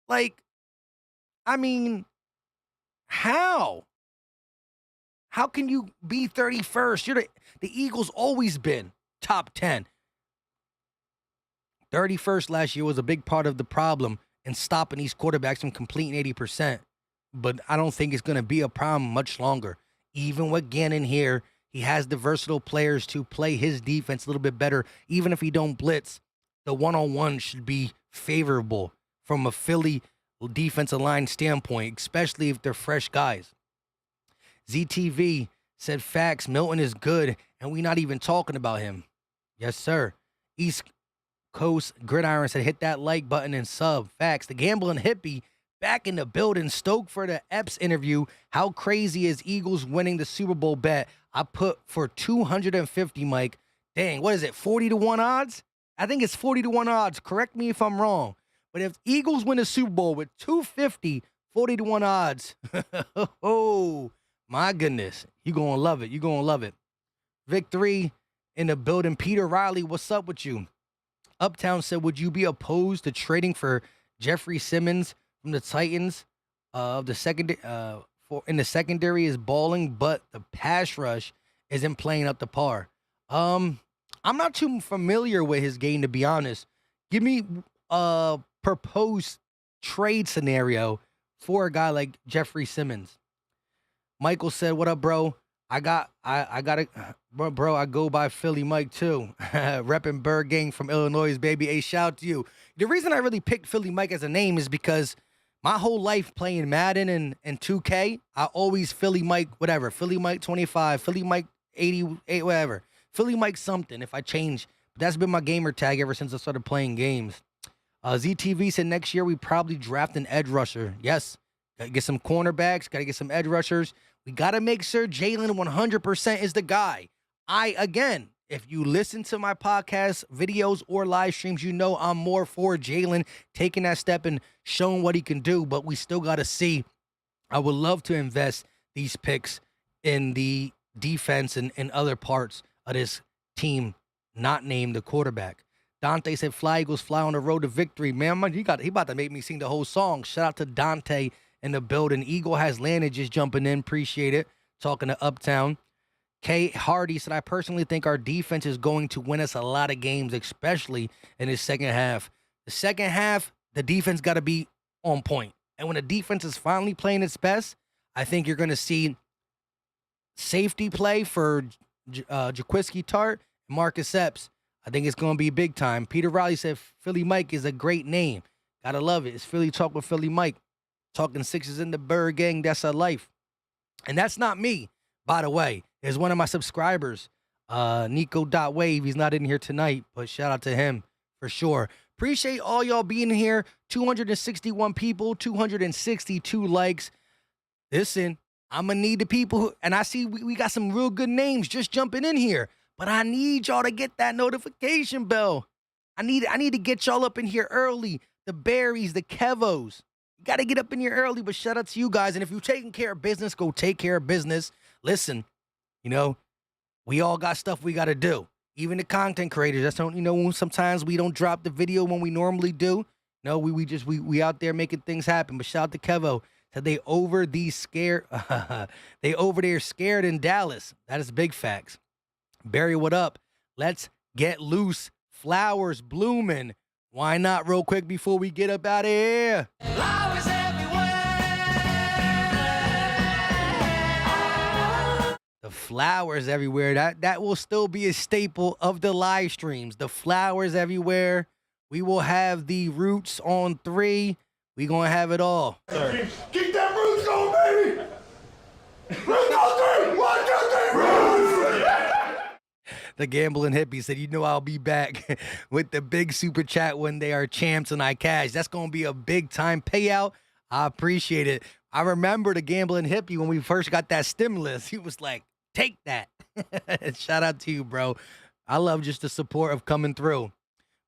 Like, I mean, how? How can you be 31st? The Eagles always been top 10. 31st last year was a big part of the problem in stopping these quarterbacks from completing 80%. But I don't think it's going to be a problem much longer. Even with Gannon here, he has the versatile players to play his defense a little bit better. Even if he don't blitz, the one-on-one should be favorable from a Philly defensive line standpoint, especially if they're fresh guys. ZTV said, facts, Milton is good, and we not even talking about him. Yes, sir. East Coast Gridiron said, hit that like button and sub. Facts. The Gambling Hippie back in the building, stoked for the Epps interview. How crazy is Eagles winning the Super Bowl bet? I put for 250, Mike. Dang, what is it, 40-1 odds? I think it's 40-1 odds. Correct me if I'm wrong. But if Eagles win the Super Bowl with 250, 40-1 odds, oh, my goodness. You're going to love it. You're going to love it. Victory in the building. Peter Riley, what's up with you? Uptown said, would you be opposed to trading for Jeffrey Simmons from the Titans? In the secondary is balling, but the pass rush isn't playing up to par. I'm not too familiar with his game, to be honest. Give me a proposed trade scenario for a guy like Jeffrey Simmons. Michael said, what up, bro? I got it. Bro, I go by Philly Mike too. Reppin' Bird Gang from Illinois, baby. Hey, shout out to you. The reason I really picked Philly Mike as a name is because my whole life playing Madden and 2K, I always Philly Mike, whatever. Philly Mike 25, Philly Mike 88, whatever. Philly Mike something if I change. But that's been my gamer tag ever since I started playing games. ZTV said next year we probably draft an edge rusher. Yes. Got to get some cornerbacks. Got to get some edge rushers. We got to make sure Jalen 100% is the guy. Again, if you listen to my podcast, videos, or live streams, you know I'm more for Jalen taking that step and showing what he can do, but we still got to see. I would love to invest these picks in the defense and other parts of this team, not named the quarterback. Dante said, fly Eagles, fly on the road to victory. Man, he about to make me sing the whole song. Shout out to Dante in the building. Eagle has landed, just jumping in. Appreciate it. Talking to Uptown. K. Hardy said, I personally think our defense is going to win us a lot of games, especially in the second half. The second half, the defense got to be on point. And when the defense is finally playing its best, I think you're going to see safety play for Jaquiski Tart and Marcus Epps. I think it's going to be big time. Peter Riley said, Philly Mike is a great name. Got to love it. It's Philly Talk with Philly Mike. Talking Sixers in the Bird Gang, that's our life. And that's not me, by the way. It's one of my subscribers, Nico.wave. He's not in here tonight, but shout out to him for sure. Appreciate all y'all being here. 261 people, 262 likes. Listen, I'm going to need the people, and I see we got some real good names just jumping in here, but I need y'all to get that notification bell. I need to get y'all up in here early. The Berries, the Kevos. You got to get up in here early, but shout out to you guys. And if you're taking care of business, go take care of business. listen, we all got stuff we got to do. Even the content creators, that's when sometimes we don't drop the video when we normally do. No, we out there making things happen. But shout out to Kevo. Said they over there scared in Dallas. That is big facts. Barry, what up? Let's get loose. Flowers blooming. Why not real quick before we get up out of here? Flowers everywhere. The flowers everywhere. That will still be a staple of the live streams. The flowers everywhere. We will have the roots on 3. We gonna have it all. Keep that roots going, baby! Roots on 3! 1, 2, 3, roots! The gambling hippie said, I'll be back with the big super chat when they are champs and I cash. That's gonna be a big time payout. I appreciate it. I remember the gambling hippie when we first got that stimulus. He was like, take that. Shout out to you, bro. I love just the support of coming through.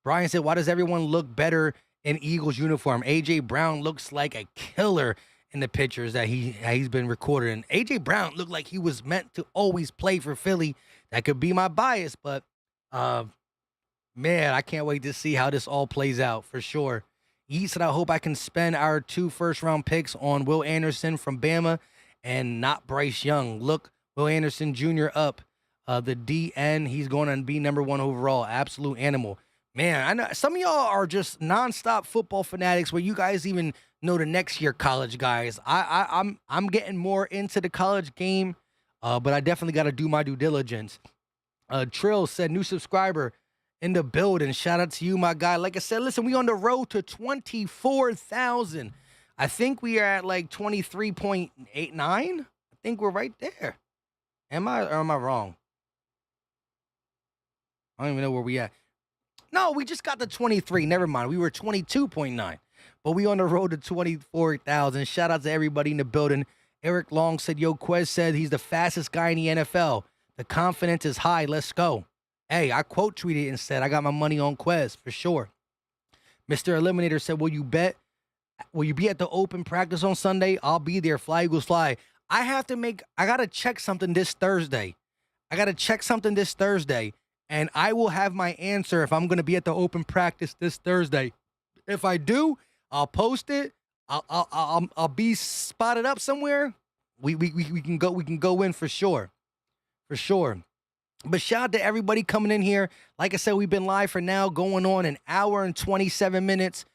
Brian said, why does everyone look better in Eagles uniform? A.J. Brown looks like a killer in the pictures that he's been recorded in. A.J. Brown looked like he was meant to always play for Philly. That could be my bias, but, man, I can't wait to see how this all plays out for sure. He said, I hope I can spend our 2 first-round picks on Will Anderson from Bama and not Bryce Young. Look, Will Anderson Jr. up. The DN, he's going to be number 1 overall. Absolute animal. Man, I know some of y'all are just nonstop football fanatics where you guys even know the next year college guys. I'm getting more into the college game, but I definitely got to do my due diligence. Trill said, new subscriber in the building. Shout out to you, my guy. Like I said, listen, we on the road to 24,000. I think we are at like 23.89. I think we're right there. Am I wrong? I don't even know where we at. No, we just got to 23. Never mind. We were 22.9. But we on the road to 24,000. Shout out to everybody in the building. Eric Long said, yo, Quez said he's the fastest guy in the NFL. The confidence is high. Let's go. Hey, I quote tweeted and said, I got my money on Quez for sure. Mr. Eliminator said, will you be at the open practice on Sunday? I'll be there. Fly Eagles fly. I got to check something this Thursday. And I will have my answer if I'm going to be at the open practice this Thursday. If I do, I'll post it. I'll be spotted up somewhere. We can go in for sure. But shout out to everybody coming in here. Like I said, we've been live for now going on an hour and 27 minutes.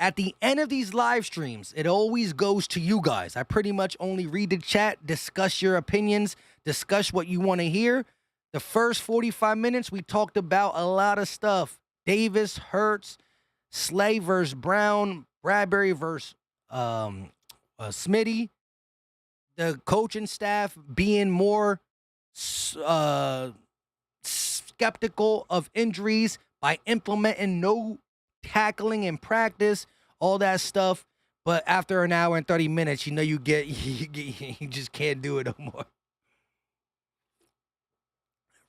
At the end of these live streams, it always goes to you guys. I pretty much only read the chat, discuss your opinions, discuss what you want to hear. The first 45 minutes, we talked about a lot of stuff. Davis, Hurts, Slay versus Brown, Bradbury versus Smitty. The coaching staff being more skeptical of injuries by implementing no tackling in practice, all that stuff. But after an hour and 30 minutes, you just can't do it no more.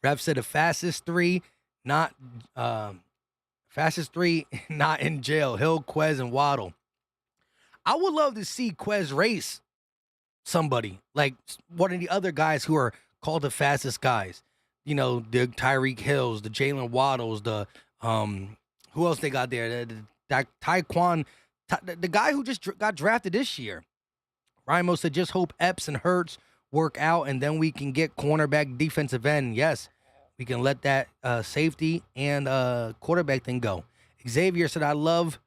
Ref said the fastest three not in jail. Hill, Quez, and Waddle. I would love to see Quez race somebody, like one of the other guys who are called the fastest guys. The Tyreek Hills, the Jalen Waddles, the who else they got there? The Taekwon, the guy who just got drafted this year. Rimo said, just hope Epps and Hurts work out, and then we can get cornerback, defensive end. Yes, we can let that safety and quarterback thing go. Xavier said, I love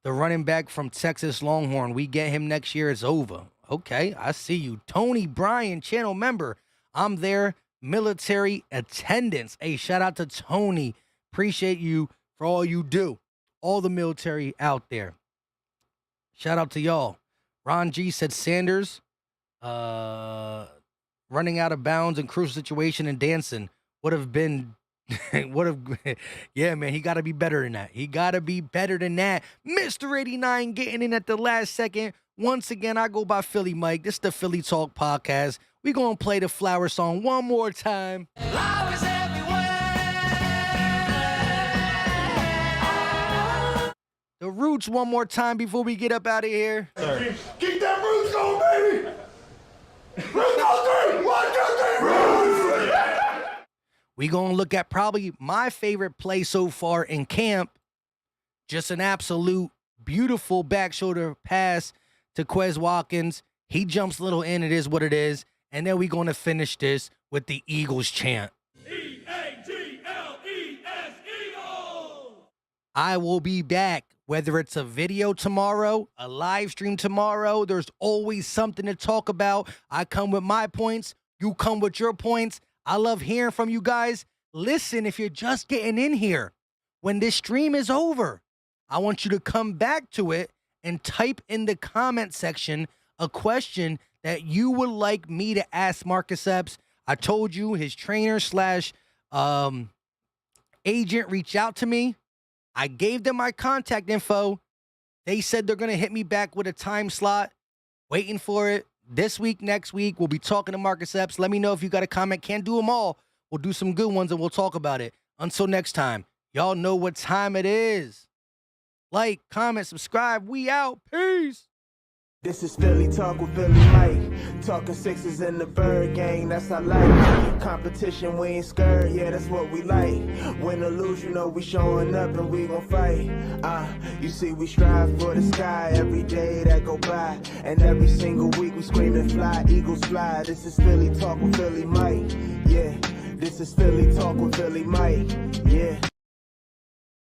the running back from Texas Longhorn. We get him next year, it's over. Okay, I see you. Tony Bryan, channel member. I'm there, military attendance. Hey, shout out to Tony. Appreciate you for all you do. All the military out there. Shout out to y'all. Ron G said Sanders running out of bounds in crucial situation and dancing would have been yeah, man, he got to be better than that. Mr. 89 getting in at the last second. Once again, I go by Philly Mike. This is the Philly Talk Podcast. We're going to play the flower song one more time. Flowers everywhere. The roots one more time before we get up out of here. Keep that roots going, baby! Roots on 3! 1, 2, 3! We gonna look at probably my favorite play so far in camp. Just an absolute beautiful back shoulder pass to Quez Watkins. He jumps a little in. It is what it is. And then we're going to finish this with the Eagles chant. E-A-G-L-E-S, Eagles! I will be back, whether it's a video tomorrow, a live stream tomorrow. There's always something to talk about. I come with my points. You come with your points. I love hearing from you guys. Listen, if you're just getting in here, when this stream is over, I want you to come back to it and type in the comment section a question that you would like me to ask Marcus Epps. I told you his trainer slash agent reached out to me. I gave them my contact info. They said they're going to hit me back with a time slot. Waiting for it. This week, next week, we'll be talking to Marcus Epps. Let me know if you got a comment. Can't do them all. We'll do some good ones and we'll talk about it. Until next time, y'all know what time it is. Like, comment, subscribe. We out. Peace. This is Philly Talk with Philly Mike. Talking sixes in the bird gang, that's our life. Competition, we ain't scared, yeah, that's what we like. Win or lose, you know we showing up and we gon' fight. You see, we strive for the sky every day that go by. And every single week we screaming fly, Eagles fly. This is Philly Talk with Philly Mike, yeah. This is Philly Talk with Philly Mike, yeah.